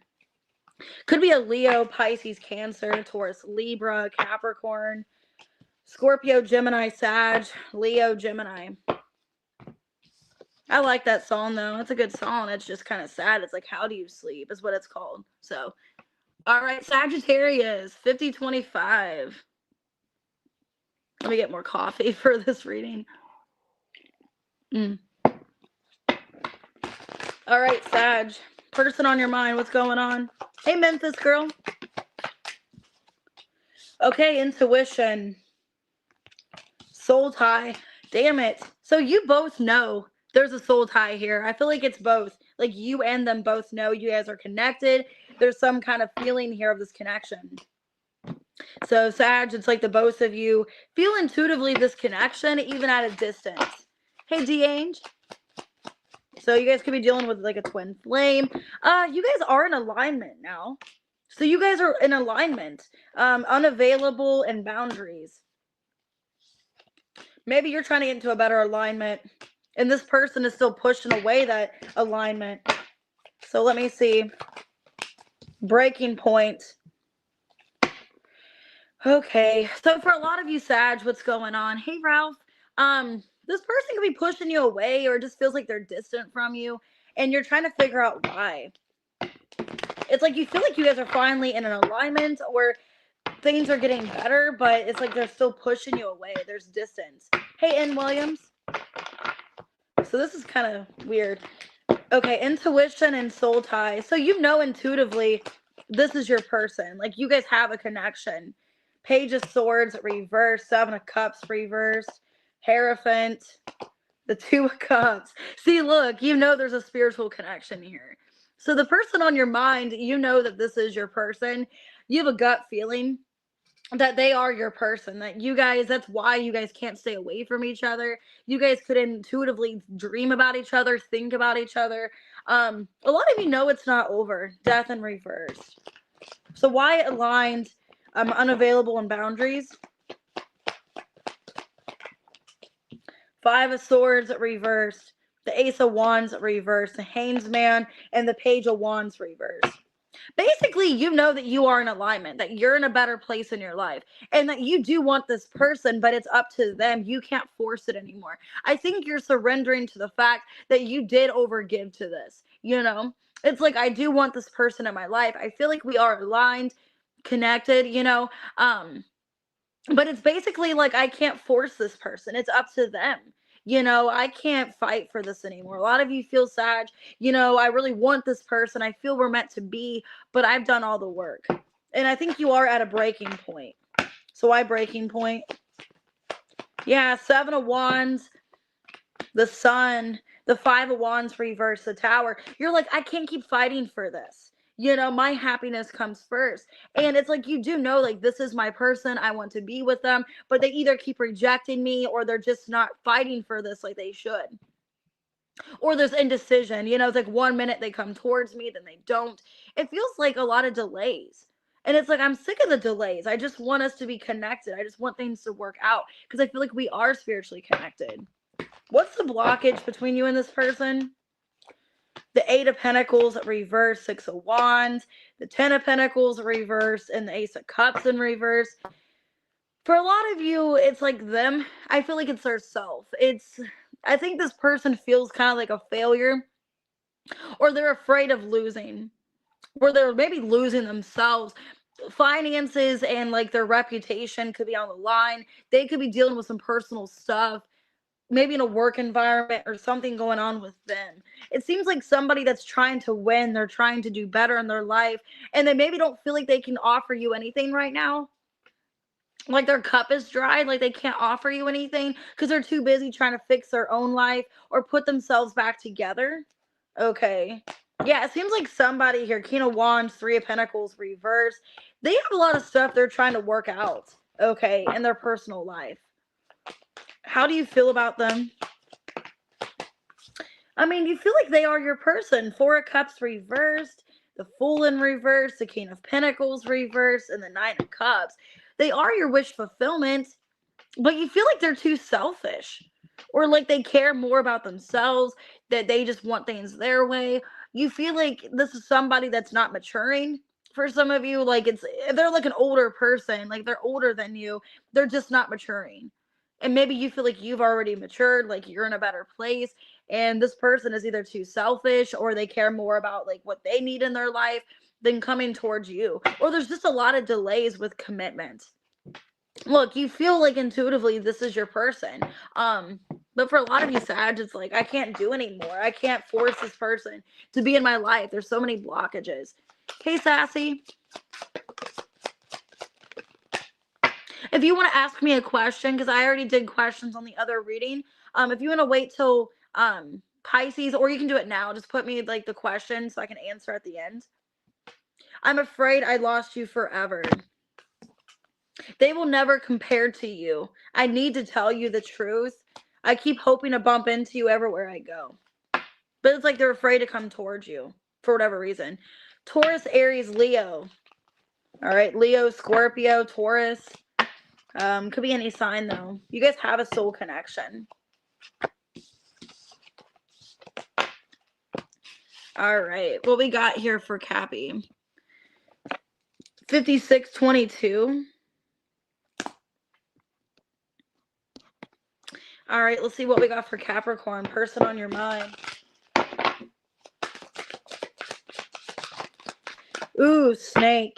Could be a Leo, Pisces, Cancer, Taurus, Libra, Capricorn, Scorpio, Gemini, Sag, Leo, Gemini. I like that song, though. It's a good song. It's just kind of sad. It's like, how do you sleep is what it's called. So, all right, Sagittarius, 5025. Let me get more coffee for this reading. All right, Sag. Person on your mind, what's going on? Hey, Memphis girl. Okay, intuition. Soul tie. Damn it. So you both know there's a soul tie here. I feel like it's both. Like, you and them both know you guys are connected. There's some kind of feeling here of this connection. So, Sag, it's like the both of you feel intuitively this connection, even at a distance. Hey, D-Ange. So you guys could be dealing with like a twin flame. You guys are in alignment now. So you guys are in alignment. Unavailable and boundaries. Maybe you're trying to get into a better alignment, and this person is still pushing away that alignment. So let me see. Breaking point. Okay. So for a lot of you, Sag, what's going on? Hey, Ralph. This person could be pushing you away, or it just feels like they're distant from you, and you're trying to figure out why. It's like you feel like you guys are finally in an alignment, or things are getting better, but it's like they're still pushing you away. There's distance. Hey, N. Williams. So this is kind of weird. Okay, intuition and soul tie. So you know intuitively this is your person. Like, you guys have a connection. Page of Swords reversed, Seven of Cups reversed, Hierophant, the Two of Cups. See, look, you know there's a spiritual connection here. So the person on your mind, you know that this is your person. You have a gut feeling that they are your person, that you guys, that's why you guys can't stay away from each other. You guys could intuitively dream about each other, think about each other. A lot of you know it's not over. Death in reverse. So why aligned, unavailable, and boundaries? Five of Swords reversed, the Ace of Wands reversed, the Hangman, and the Page of Wands reversed. Basically, you know that you are in alignment, that you're in a better place in your life, and that you do want this person, but it's up to them. You can't force it anymore. I think you're surrendering to the fact that you did overgive to this. You know, it's like, I do want this person in my life. I feel like we are aligned, connected, you know, but it's basically like, I can't force this person. It's up to them. You know, I can't fight for this anymore. A lot of you feel sad. You know, I really want this person. I feel we're meant to be, but I've done all the work. And I think you are at a breaking point. So why breaking point? Yeah, Seven of Wands, the Sun, the Five of Wands reverse, the Tower. You're like, I can't keep fighting for this. You know, my happiness comes first. And it's like, you do know, like, this is my person. I want to be with them. But they either keep rejecting me, or they're just not fighting for this like they should. Or there's indecision. You know, it's like 1 minute they come towards me, then they don't. It feels like a lot of delays. And it's like, I'm sick of the delays. I just want us to be connected. I just want things to work out, because I feel like we are spiritually connected. What's the blockage between you and this person? The Eight of Pentacles reverse, Six of Wands, the Ten of Pentacles reverse, and the Ace of Cups in reverse. For a lot of you, it's like them. I feel like it's their self. I think this person feels kind of like a failure, or they're afraid of losing, or they're maybe losing themselves. Finances and like their reputation could be on the line. They could be dealing with some personal stuff, maybe in a work environment, or something going on with them. It seems like somebody that's trying to win, they're trying to do better in their life, and they maybe don't feel like they can offer you anything right now. Like, their cup is dry, like they can't offer you anything because they're too busy trying to fix their own life or put themselves back together. Okay. Yeah, it seems like somebody here, King of Wands, Three of Pentacles reverse, they have a lot of stuff they're trying to work out, okay, in their personal life. How do you feel about them? I mean, you feel like they are your person. Four of Cups reversed, the Fool in reverse, the King of Pentacles reverse, and the Nine of Cups. They are your wish fulfillment, but you feel like they're too selfish, or like they care more about themselves, that they just want things their way. You feel like this is somebody that's not maturing. For some of you, like they're like an older person, like they're older than you, they're just not maturing. And maybe you feel like you've already matured, like you're in a better place, and this person is either too selfish or they care more about like what they need in their life than coming towards you. Or there's just a lot of delays with commitment. Look, you feel like intuitively this is your person. But for a lot of you Sag, it's like, I can't do anymore. I can't force this person to be in my life. There's so many blockages. Okay, Sassy. If you want to ask me a question, because I already did questions on the other reading, if you want to wait till Pisces, or you can do it now, just put me like the question so I can answer at the end. I'm afraid I lost you forever. They will never compare to you. I need to tell you the truth. I keep hoping to bump into you everywhere I go. But it's like they're afraid to come towards you for whatever reason. Taurus, Aries, Leo. All right, Leo, Scorpio, Taurus. Could be any sign though. You guys have a soul connection. All right, what we got here for Cappy? 5622. All right, let's see what we got for Capricorn. Person on your mind. Ooh, snake.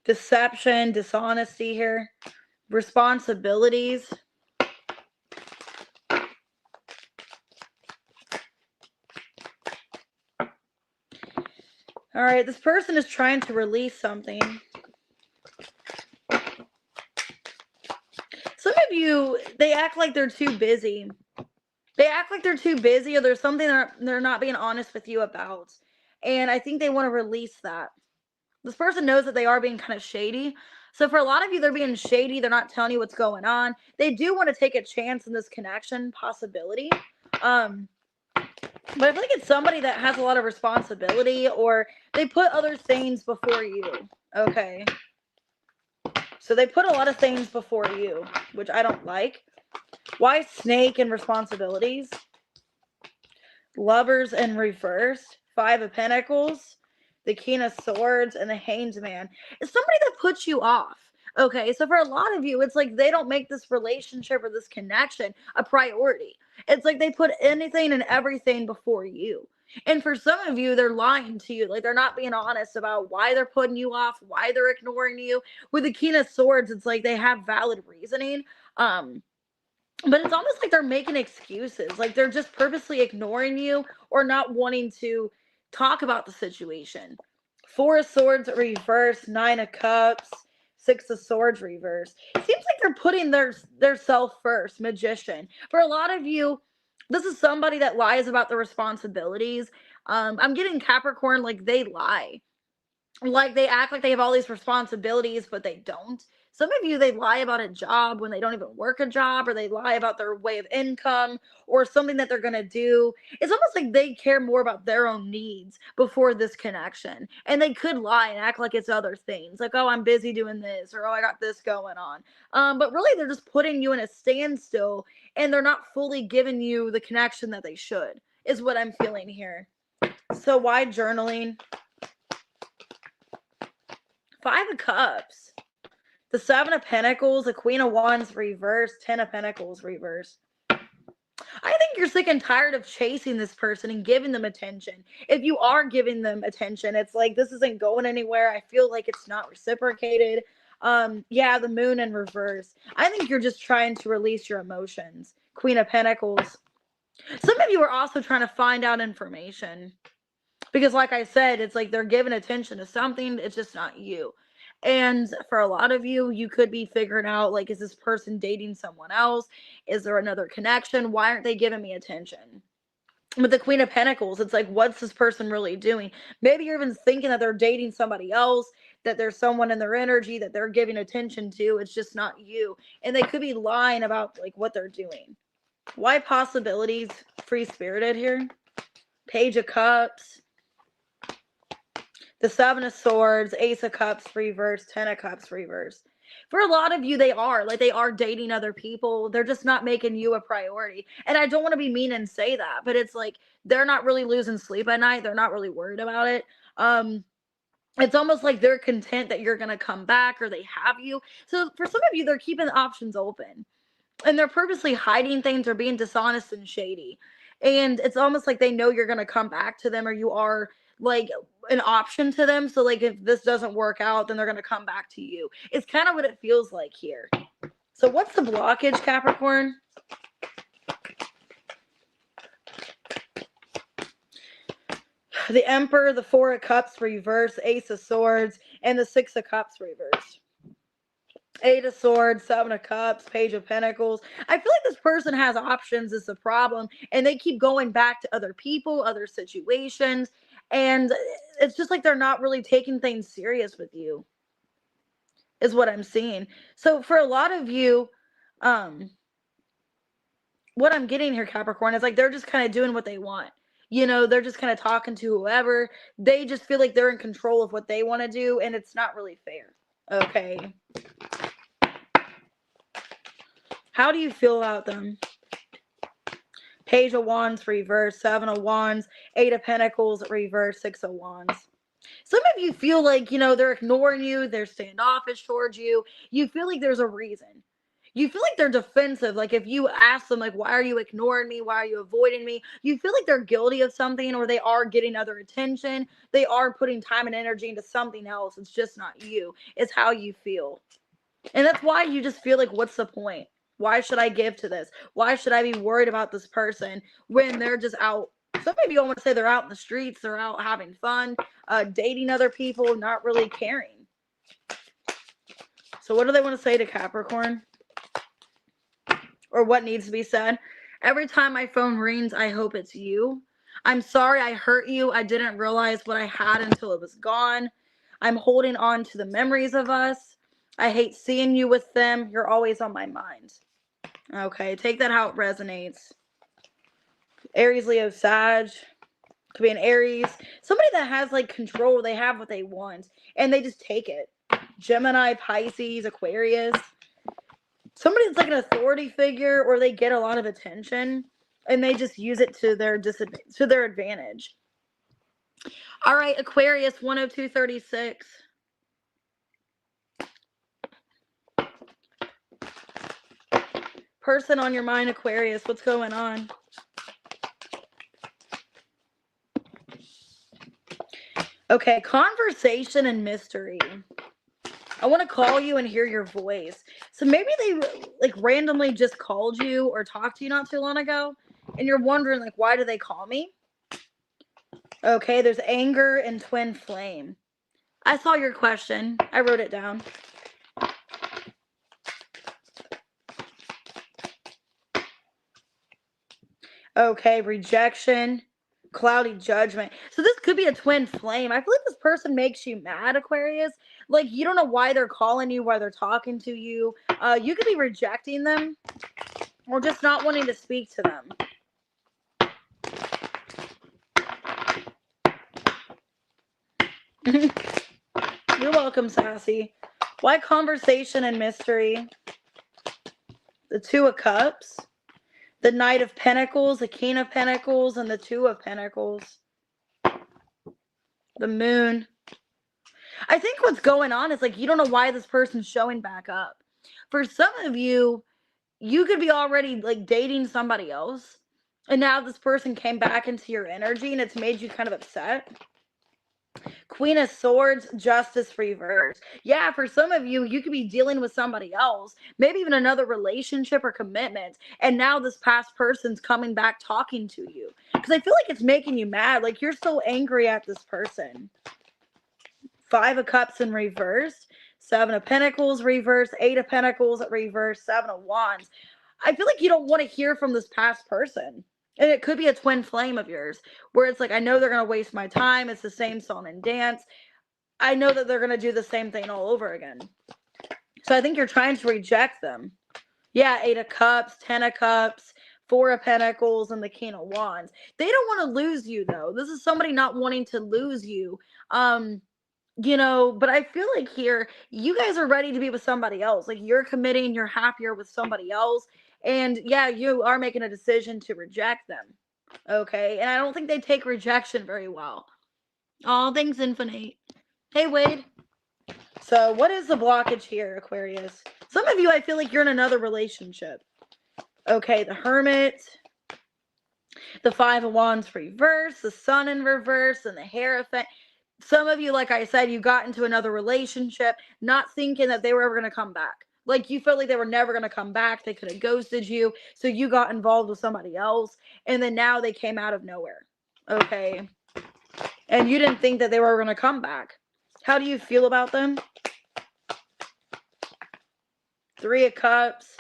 Deception, dishonesty here. Responsibilities. All right, this person is trying to release something. Some of you, they act like they're too busy. They act like they're too busy, or there's something they're not being honest with you about. And I think they want to release that. This person knows that they are being kind of shady. So for a lot of you, they're being shady. They're not telling you what's going on. They do want to take a chance in this connection possibility. But I feel like it's somebody that has a lot of responsibility, or they put other things before you. Okay. So they put a lot of things before you, which I don't like. Why snake and responsibilities? Lovers in reverse. 5 of Pentacles. The King of Swords and the Hanged Man. It's somebody that puts you off. Okay, so for a lot of you, it's like they don't make this relationship or this connection a priority. It's like they put anything and everything before you. And for some of you, they're lying to you. Like they're not being honest about why they're putting you off, why they're ignoring you. With the King of Swords, it's like they have valid reasoning. But it's almost like they're making excuses. Like they're just purposely ignoring you or not wanting to talk about the situation. 4 of Swords reverse, 9 of Cups, 6 of Swords reverse. It seems like they're putting their self first. Magician. For a lot of you, this is somebody that lies about the responsibilities. I'm getting Capricorn, like they lie. Like they act like they have all these responsibilities, but they don't. Some of you, they lie about a job when they don't even work a job, or they lie about their way of income or something that they're going to do. It's almost like they care more about their own needs before this connection. And they could lie and act like it's other things, like, oh, I'm busy doing this, or oh, I got this going on. But really, they're just putting you in a standstill, and they're not fully giving you the connection that they should, is what I'm feeling here. So why journaling? 5 of Cups, the 7 of Pentacles, the Queen of Wands reverse, 10 of Pentacles reverse. I think you're sick and tired of chasing this person and giving them attention. If you are giving them attention, it's like this isn't going anywhere. I feel like it's not reciprocated. Yeah, the Moon in reverse. I think you're just trying to release your emotions. Queen of Pentacles. Some of you are also trying to find out information. Because like I said, it's like they're giving attention to something. It's just not you. And for a lot of you, you could be figuring out, like, is this person dating someone else? Is there another connection? Why aren't they giving me attention? With the Queen of Pentacles, it's like, what's this person really doing? Maybe you're even thinking that they're dating somebody else, that there's someone in their energy that they're giving attention to. It's just not you. And they could be lying about, like, what they're doing. Why possibilities? Free-spirited here. Page of Cups. The Seven of Swords, Ace of Cups reverse, Ten of Cups reverse. For a lot of you, they are dating other people. They're just not making you a priority. And I don't want to be mean and say that, but it's like they're not really losing sleep at night. They're not really worried about it. It's almost like they're content that you're going to come back or they have you. So for some of you, they're keeping the options open. And they're purposely hiding things or being dishonest and shady. And it's almost like they know you're going to come back to them, or you are like an option to them. So like if this doesn't work out, then they're going to come back to you. It's kind of what it feels like here. So what's the blockage, Capricorn? The Emperor, the Four of Cups reverse, Ace of Swords, and the Six of Cups reverse. Eight of Swords, Seven of Cups, Page of Pentacles. I feel like this person has options is the problem, and they keep going back to other people, other situations, and it's just like they're not really taking things serious with you, is what I'm seeing. So for a lot of you, what I'm getting here, Capricorn, is like they're just kind of doing what they want. You know, they're just kind of talking to whoever. They just feel like they're in control of what they want to do, and it's not really fair. Okay. How do you feel about them? Page of Wands reverse, Seven of Wands, Eight of Pentacles reverse, Six of Wands. Some of you feel like, you know, they're ignoring you. They're standoffish towards you. You feel like there's a reason. You feel like they're defensive. Like if you ask them, like, why are you ignoring me? Why are you avoiding me? You feel like they're guilty of something, or they are getting other attention. They are putting time and energy into something else. It's just not you. It's how you feel. And that's why you just feel like, what's the point? Why should I give to this? Why should I be worried about this person when they're just out? Some of you want to say they're out in the streets. They're out having fun, dating other people, not really caring. So what do they want to say to Capricorn? Or what needs to be said? Every time my phone rings, I hope it's you. I'm sorry I hurt you. I didn't realize what I had until it was gone. I'm holding on to the memories of us. I hate seeing you with them. You're always on my mind. Okay, take that how it resonates. Aries, Leo, Sag. Could be an Aries. Somebody that has like control. They have what they want, and they just take it. Gemini, Pisces, Aquarius. Somebody that's like an authority figure, or they get a lot of attention, and they just use it to their advantage. All right, Aquarius, 10236. Person on your mind, Aquarius, what's going on? Okay, conversation and mystery. I want to call you and hear your voice. So maybe they like randomly just called you or talked to you not too long ago, and you're wondering like, why do they call me? Okay, there's anger and twin flame. I saw your question. I wrote it down. Okay, rejection, cloudy judgment. So this could be a twin flame. I feel like this person makes you mad, Aquarius. Like you don't know why they're calling you, why they're talking to you. You could be rejecting them or just not wanting to speak to them. You're welcome, Sassy. Why conversation and mystery? The Two of Cups. The Knight of Pentacles, the King of Pentacles, and the Two of Pentacles. The Moon. I think what's going on is like you don't know why this person's showing back up. For some of you, you could be already like dating somebody else, and now this person came back into your energy and it's made you kind of upset. Queen of Swords, Justice reverse. Yeah, for some of you, you could be dealing with somebody else, maybe even another relationship or commitment, and now this past person's coming back talking to you. Because I feel like it's making you mad. Like you're so angry at this person. Five of Cups in reverse. Seven of Pentacles reverse. Eight of Pentacles reverse. Seven of Wands. I feel like you don't want to hear from this past person. And it could be a twin flame of yours where it's like, I know they're going to waste my time. It's the same song and dance. I know that they're going to do the same thing all over again. So I think you're trying to reject them. Yeah, Eight of Cups, Ten of Cups, Four of Pentacles, and the King of Wands. They don't want to lose you, though. This is somebody not wanting to lose you. you know, but I feel like here you guys are ready to be with somebody else. Like you're committing, you're happier with somebody else. And yeah, you are making a decision to reject them. Okay. And I don't think they take rejection very well. Oh, thanks, Infinite. Hey, Wade. So, what is the blockage here, Aquarius? Some of you, I feel like you're in another relationship. Okay, the Hermit, the Five of Wands reverse, the Sun in reverse, and the Hierophant. Some of you, like I said, you got into another relationship, not thinking that they were ever going to come back. Like you felt like they were never going to come back. They could have ghosted you. So you got involved with somebody else. And then now they came out of nowhere. Okay. And you didn't think that they were going to come back. How do you feel about them? Three of Cups,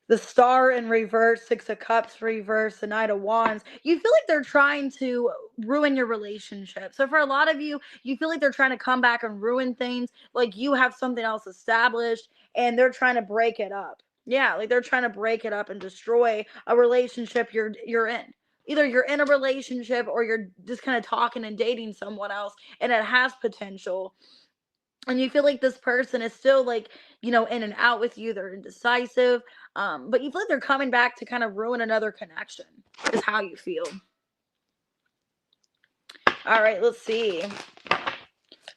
the Star in reverse, Six of Cups reverse, the Knight of Wands. You feel like they're trying to ruin your relationship. So for a lot of you, you feel like they're trying to come back and ruin things. Like you have something else established and they're trying to break it up. Yeah, like they're trying to break it up and destroy a relationship you're in. Either you're in a relationship or you're just kind of talking and dating someone else and it has potential. And you feel like this person is still like, you know, in and out with you. They're indecisive. But you feel like they're coming back to kind of ruin another connection is how you feel. All right, let's see.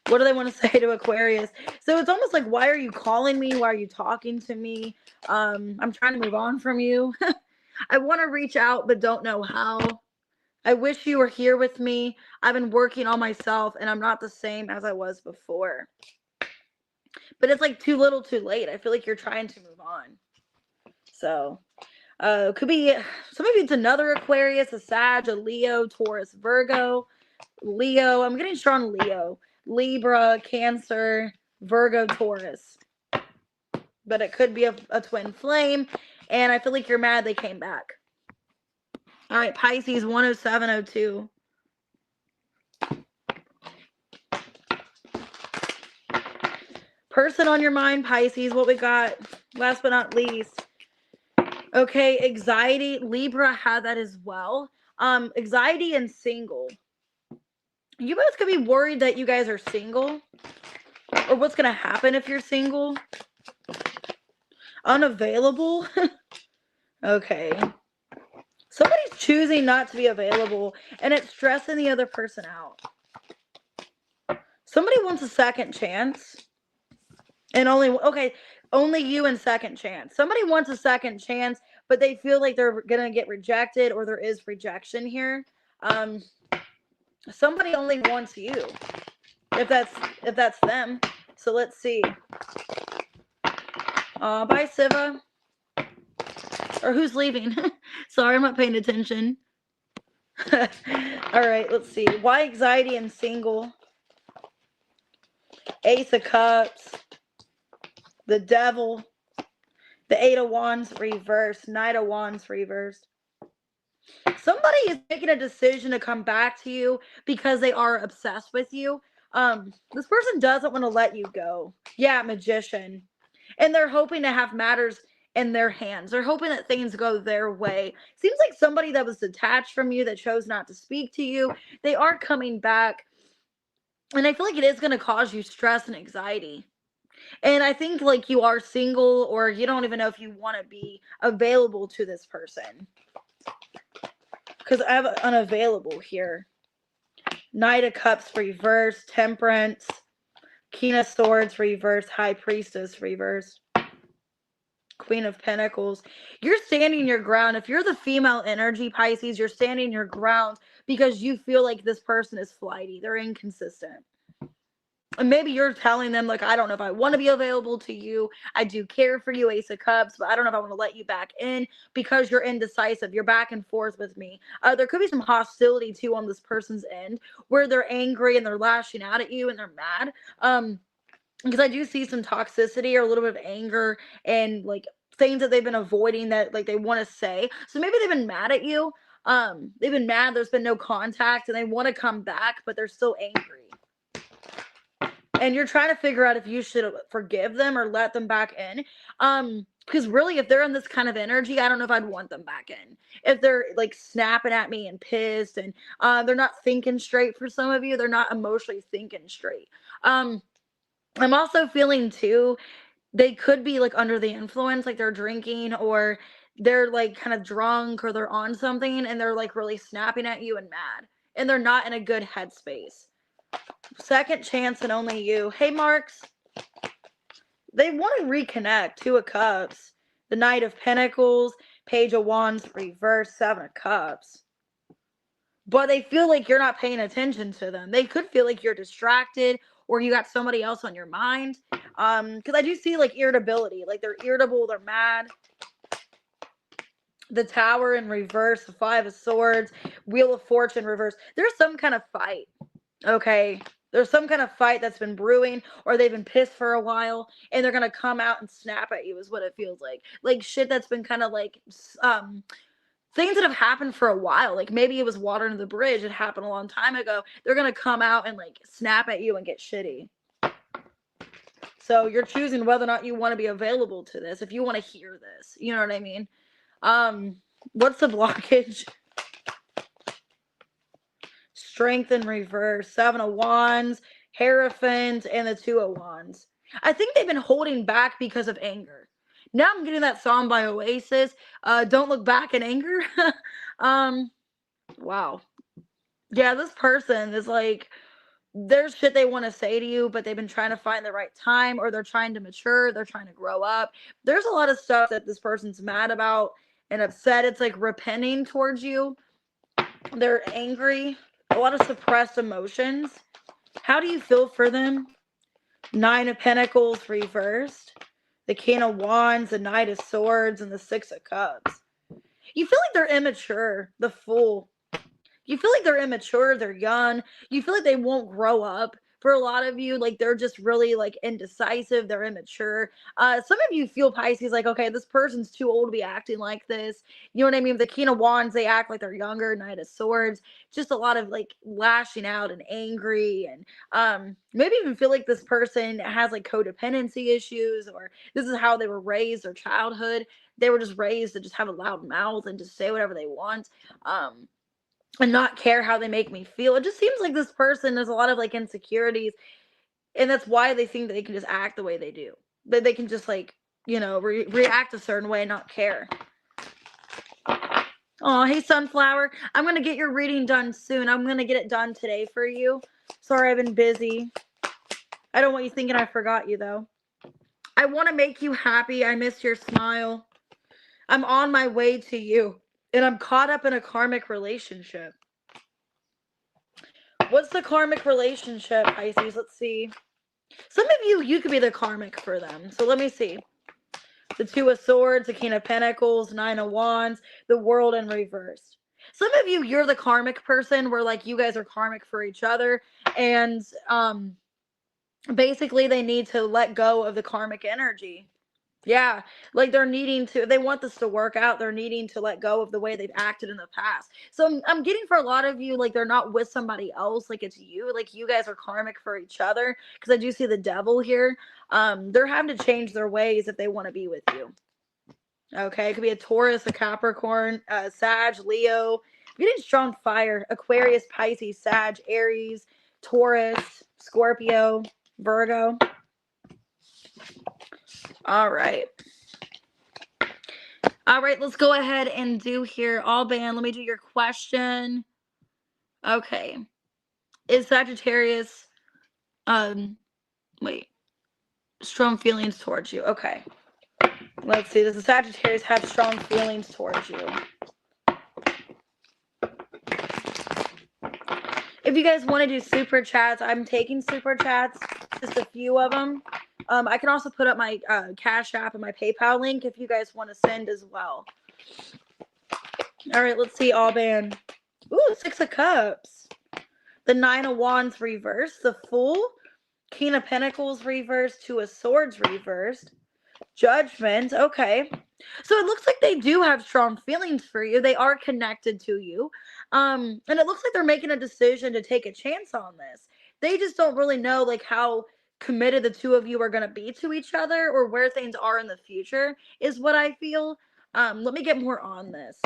What do they want to say to Aquarius? So it's almost like, why are you calling me? Why are you talking to me? I'm trying to move on from you. I want to reach out, but don't know how. I wish you were here with me. I've been working on myself and I'm not the same as I was before. But it's like too little too late. I feel like you're trying to move on. So could be, some of you it's another Aquarius, a Sag, a Leo, Taurus, Virgo, Leo. I'm getting strong Leo, Libra, Cancer, Virgo, Taurus. But it could be a twin flame. And I feel like you're mad they came back. All right, Pisces 10702. Person on your mind, Pisces. What we got? Last but not least. Okay, anxiety. Libra had that as well. Anxiety and single. You guys could be worried that you guys are single. Or what's going to happen if you're single. Unavailable. Okay. Somebody's choosing not to be available. And it's stressing the other person out. Somebody wants a second chance. And only you and second chance. Somebody wants a second chance, but they feel like they're going to get rejected or there is rejection here. Somebody only wants you. If that's them. So let's see. Bye, Siva. Or who's leaving? Sorry, I'm not paying attention. All right, let's see. Why anxiety and single? Ace of Cups. The Devil. The Eight of Wands reversed. Knight of Wands reversed. Somebody is making a decision to come back to you because they are obsessed with you. This person doesn't want to let you go. Yeah, Magician. And they're hoping to have matters in their hands. They're hoping that things go their way. Seems like somebody that was detached from you, that chose not to speak to you, they are coming back. And I feel like it is going to cause you stress and anxiety. And I think like you are single or you don't even know if you want to be available to this person. Because I have unavailable here. Knight of Cups reverse, Temperance, King of Swords reverse, High Priestess reverse, Queen of Pentacles. You're standing your ground. If you're the female energy, Pisces, you're standing your ground because you feel like this person is flighty. They're inconsistent. And maybe you're telling them, like, I don't know if I want to be available to you. I do care for you, Ace of Cups, but I don't know if I want to let you back in because you're indecisive. You're back and forth with me. There could be some hostility, too, on this person's end where they're angry and they're lashing out at you and they're mad. Because I do see some toxicity or a little bit of anger and, like, things that they've been avoiding that, like, they want to say. So maybe they've been mad at you. They've been mad. There's been no contact and they want to come back, but they're still angry. And you're trying to figure out if you should forgive them or let them back in. Because really, if they're in this kind of energy, I don't know if I'd want them back in. If they're like snapping at me and pissed, and they're not thinking straight, for some of you, they're not emotionally thinking straight. Um, I'm also feeling too, they could be like under the influence, like they're drinking, or they're like kind of drunk, or they're on something and they're like really snapping at you and mad, and they're not in a good headspace. Second chance and only you. Hey, Marks. They want to reconnect. Two of Cups. The Knight of Pentacles. Page of Wands reverse. Seven of Cups. But they feel like you're not paying attention to them. They could feel like you're distracted, or you got somebody else on your mind. Because I do see like irritability. Like they're irritable, they're mad. The Tower in reverse. The Five of Swords. Wheel of Fortune reverse. There's some kind of fight. Okay. There's some kind of fight that's been brewing, or they've been pissed for a while, and they're going to come out and snap at you, is what it feels like. Like shit that's been kind of like, things that have happened for a while. Like maybe it was water under the bridge. It happened a long time ago. They're going to come out and like snap at you and get shitty. So you're choosing whether or not you want to be available to this, if you want to hear this. You know what I mean? What's the blockage? Strength in reverse. Seven of Wands, Hierophant, and the Two of Wands. I think they've been holding back because of anger. Now I'm getting that song by Oasis. Don't look back in anger. Wow. Yeah, this person is like, there's shit they want to say to you, but they've been trying to find the right time, or they're trying to mature, they're trying to grow up. There's a lot of stuff that this person's mad about and upset. It's like repenting towards you. They're angry. A lot of suppressed emotions. How do you feel for them? Nine of Pentacles reversed. The King of Wands, the Knight of Swords, and the Six of Cups. You feel like they're immature. The Fool. You feel like they're immature. They're young. You feel like they won't grow up. For a lot of you, like they're just really like indecisive. They're immature. Some of you feel, Pisces, like, okay, this person's too old to be acting like this. You know what I mean? The King of Wands, they act like they're younger. Knight of Swords, just a lot of like lashing out and angry, and maybe even feel like this person has like codependency issues, or this is how they were raised, their childhood. They were just raised to just have a loud mouth and just say whatever they want. And not care how they make me feel. It just seems like this person has a lot of like insecurities, and that's why they think that they can just act the way they do. That they can just like, react a certain way and not care. Oh, hey Sunflower. I'm going to get your reading done soon. I'm going to get it done today for you. Sorry, I've been busy. I don't want you thinking I forgot you, though. I want to make you happy. I miss your smile. I'm on my way to you. And I'm caught up in a karmic relationship. What's the karmic relationship, Pisces? Let's see. Some of you could be the karmic for them. So let me see. The Two of Swords, the King of Pentacles, Nine of Wands, the World in reverse. Some of you, you're the karmic person, where like you guys are karmic for each other. And basically they need to let go of the karmic energy. Yeah, like they want this to work out. They're needing to let go of the way they've acted in the past. So I'm getting, for a lot of you, like they're not with somebody else, like it's you, like you guys are karmic for each other. Because I do see the Devil here. They're having to change their ways if they want to be with you. Okay, it could be a Taurus, a Capricorn, Sag, Leo. I'm getting strong fire. Aquarius, Pisces, Sag, Aries, Taurus, Scorpio, Virgo. All right, let's go ahead and do here. All band, let me do your question. Okay. Is Sagittarius, strong feelings towards you? Okay. Let's see. Does the Sagittarius have strong feelings towards you? If you guys want to do super chats, I'm taking super chats, just a few of them. I can also put up my Cash App and my PayPal link if you guys want to send as well. All right, let's see, all band. Ooh, Six of Cups. The Nine of Wands reversed. The Fool. King of Pentacles reversed. Two of Swords reversed. Judgment. Okay. So it looks like they do have strong feelings for you. They are connected to you. And it looks like they're making a decision to take a chance on this. They just don't really know like how committed the two of you are going to be to each other, or where things are in the future is what I feel. Let me get more on this.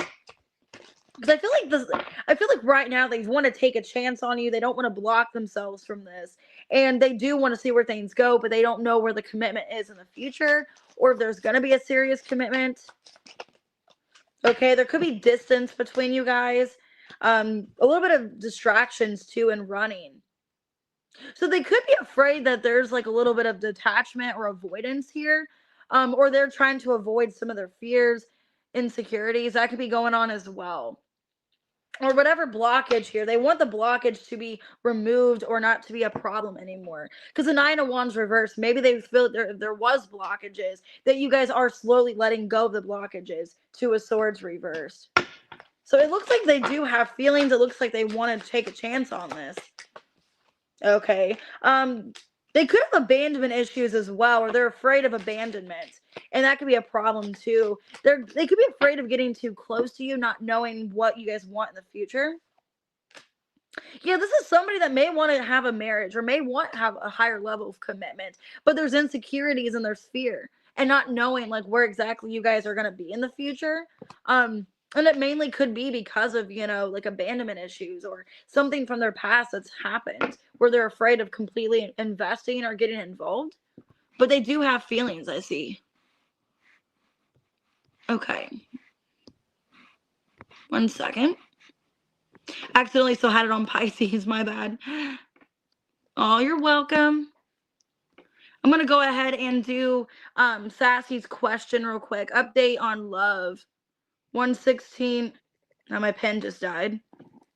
Because I feel like right now they want to take a chance on you. They don't want to block themselves from this. And they do want to see where things go, but they don't know where the commitment is in the future, or if there's going to be a serious commitment. Okay, there could be distance between you guys. A little bit of distractions too and running. So they could be afraid that there's like a little bit of detachment or avoidance here. Or they're trying to avoid some of their fears, insecurities. That could be going on as well. Or whatever blockage here, they want the blockage to be removed or not to be a problem anymore. Because the Nine of Wands reversed, maybe they feel there was blockages, that you guys are slowly letting go of the blockages. Two of Swords reversed. So it looks like they do have feelings. It looks like they want to take a chance on this. Okay. They could have abandonment issues as well, or they're afraid of abandonment. And that could be a problem too. They could be afraid of getting too close to you, not knowing what you guys want in the future. Yeah, this is somebody that may want to have a marriage or may want to have a higher level of commitment, but there's insecurities and there's fear and not knowing like where exactly you guys are going to be in the future. And it mainly could be because of, like abandonment issues or something from their past that's happened where they're afraid of completely investing or getting involved. But they do have feelings, I see. Okay. 1 second. Accidentally still had it on Pisces, my bad. Oh, you're welcome. I'm going to go ahead and do Sassy's question real quick. Update on love. 116. Now my pen just died.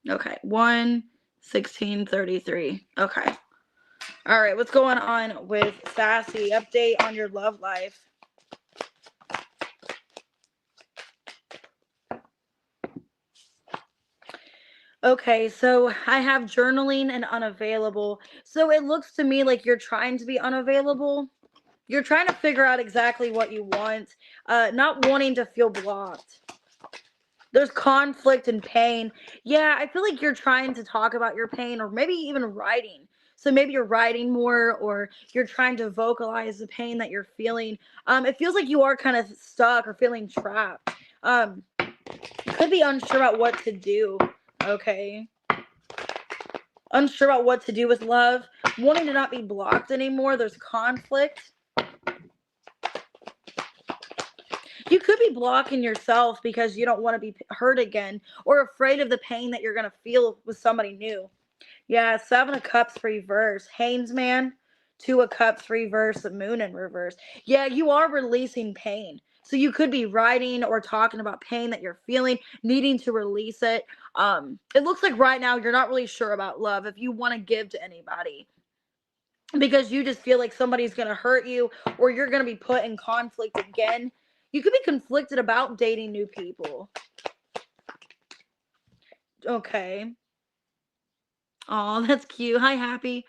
Okay. 1:16:33. Okay. All right. What's going on with Sassy? Update on your love life. Okay, so I have journaling and unavailable. So it looks to me like you're trying to be unavailable. You're trying to figure out exactly what you want, not wanting to feel blocked. There's conflict and pain. Yeah, I feel like you're trying to talk about your pain or maybe even writing. So maybe you're writing more or you're trying to vocalize the pain that you're feeling. It feels like you are kind of stuck or feeling trapped. Could be unsure about what to do. Okay. Unsure about what to do with love. Wanting to not be blocked anymore. There's conflict. You could be blocking yourself because you don't want to be hurt again or afraid of the pain that you're going to feel with somebody new. Yeah, 7 of Cups reverse. Hanged Man, 2 of Cups reverse, the Moon in reverse. Yeah, you are releasing pain. So you could be writing or talking about pain that you're feeling, needing to release it. It looks like right now you're not really sure about love if you want to give to anybody. Because you just feel like somebody's going to hurt you or you're going to be put in conflict again. You could be conflicted about dating new people. Okay. Oh, that's cute. Hi, Happy.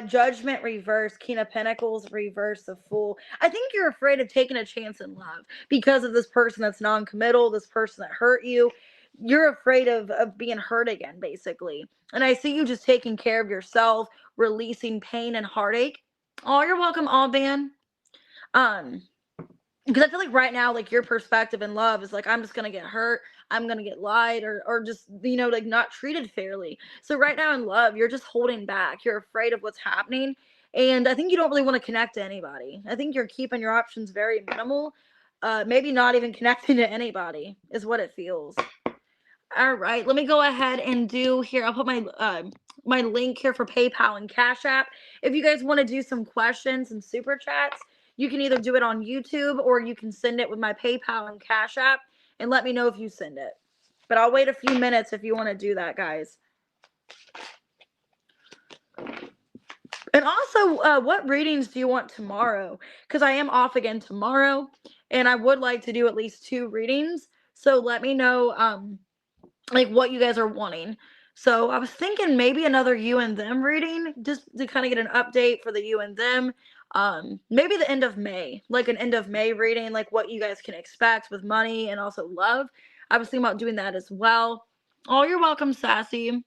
Judgment reverse, King of Pentacles reverse, the Fool. I think you're afraid of taking a chance in love because of this person that's non-committal, this person that hurt you. You're afraid of being hurt again, basically. And I see you just taking care of yourself, releasing pain and heartache. Oh, you're welcome, Alban. Because I feel like right now, like your perspective in love is like, I'm just going to get hurt. I'm going to get lied or just, like not treated fairly. So right now in love, you're just holding back. You're afraid of what's happening. And I think you don't really want to connect to anybody. I think you're keeping your options very minimal. Maybe not even connecting to anybody is what it feels. All right, let me go ahead and do here. I'll put my link here for PayPal and Cash App. If you guys want to do some questions and super chats, you can either do it on YouTube or you can send it with my PayPal and Cash App and let me know if you send it. But I'll wait a few minutes if you want to do that, guys. And also, what readings do you want tomorrow? Because I am off again tomorrow, and I would like to do at least 2 readings. So let me know, like what you guys are wanting. So I was thinking maybe another you and them reading, just to kind of get an update for the you and them. Maybe the end of May, like an end of May reading, like what you guys can expect with money and also love. I was thinking about doing that as well. Oh, you're welcome, Sassy.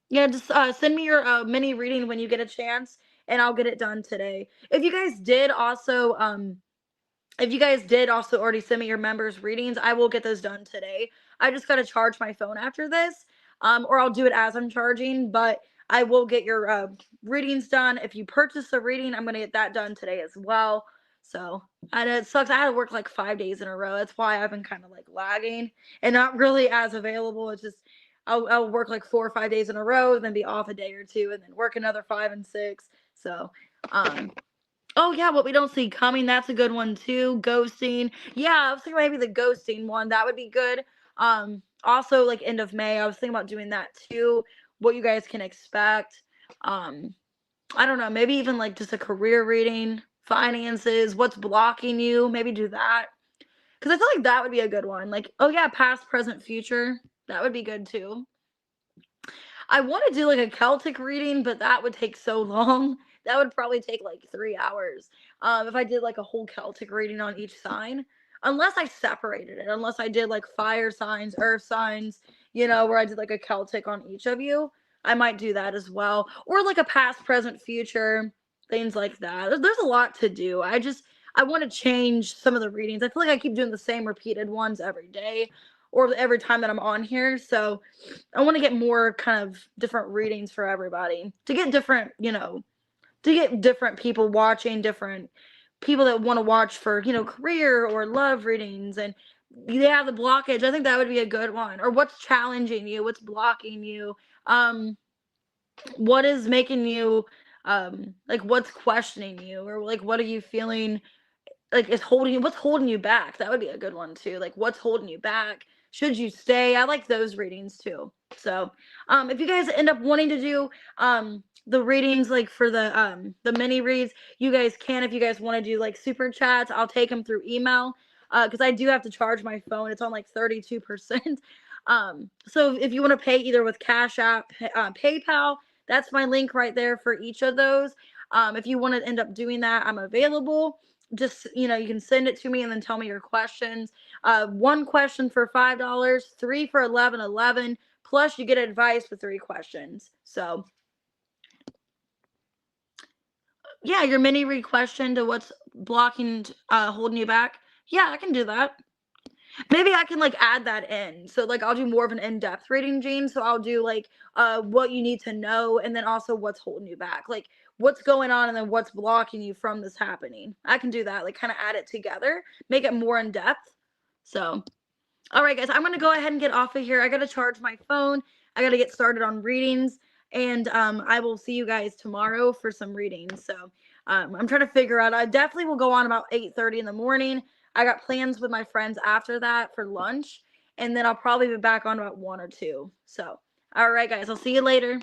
Yeah, just send me your mini reading when you get a chance, and I'll get it done today. If you guys did also already send me your members readings, I will get those done today. I just got to charge my phone after this, or I'll do it as I'm charging, but I will get your readings done. If you purchase a reading, I'm going to get that done today as well. So, and it sucks. I had to work like 5 days in a row. That's why I've been kind of like lagging and not really as available. It's just, I'll work like 4 or 5 days in a row, then be off a day or two, and then work another 5 and 6. So, oh yeah, what we don't see coming, that's a good one too. Ghosting. Yeah, I was thinking maybe the ghosting one. That would be good. Also like end of May, I was thinking about doing that too. What you guys can expect. I don't know, maybe even like just a career reading, finances, what's blocking you, maybe do that. Because I feel like that would be a good one. Like, oh yeah, past, present, future. That would be good too. I want to do like a Celtic reading, but that would take so long. That would probably take like 3 hours. If I did like a whole Celtic reading on each sign, unless I separated it, unless I did like fire signs, earth signs, where I did like a Celtic on each of you, I might do that as well. Or like a past, present, future, things like that. There's a lot to do. I want to change some of the readings. I feel like I keep doing the same repeated ones every day or every time that I'm on here. So I want to get more kind of different readings for everybody to get different, to get different people watching, different people that want to watch for, career or love readings. And yeah, the blockage, I think that would be a good one. Or what's challenging you, what's blocking you, what is making you, like what's questioning you, or like what are you feeling like is holding you, what's holding you back? That would be a good one too. Like what's holding you back? Should you stay? I like those readings too. So if you guys end up wanting to do the readings like for the mini reads, you guys can. If you guys want to do like super chats, I'll take them through email because I do have to charge my phone. It's on like 32%. So if you want to pay either with Cash App, PayPal, that's my link right there for each of those. If you want to end up doing that, I'm available. Just, you can send it to me and then tell me your questions. One question for $5, 3 for $11.11, plus you get advice with 3 questions. So yeah, your mini read question to what's blocking, holding you back. Yeah, I can do that. Maybe I can like add that in. So like I'll do more of an in-depth reading, Jean. So I'll do like what you need to know, and then also what's holding you back. Like what's going on and then what's blocking you from this happening. I can do that, like kind of add it together, make it more in depth. So all right, guys, I'm gonna go ahead and get off of here. I gotta charge my phone. I gotta get started on readings, and I will see you guys tomorrow for some readings. So I'm trying to figure out. I definitely will go on about 8:30 in the morning. I got plans with my friends after that for lunch, and then I'll probably be back on about 1 or 2. So all right, guys, I'll see you later.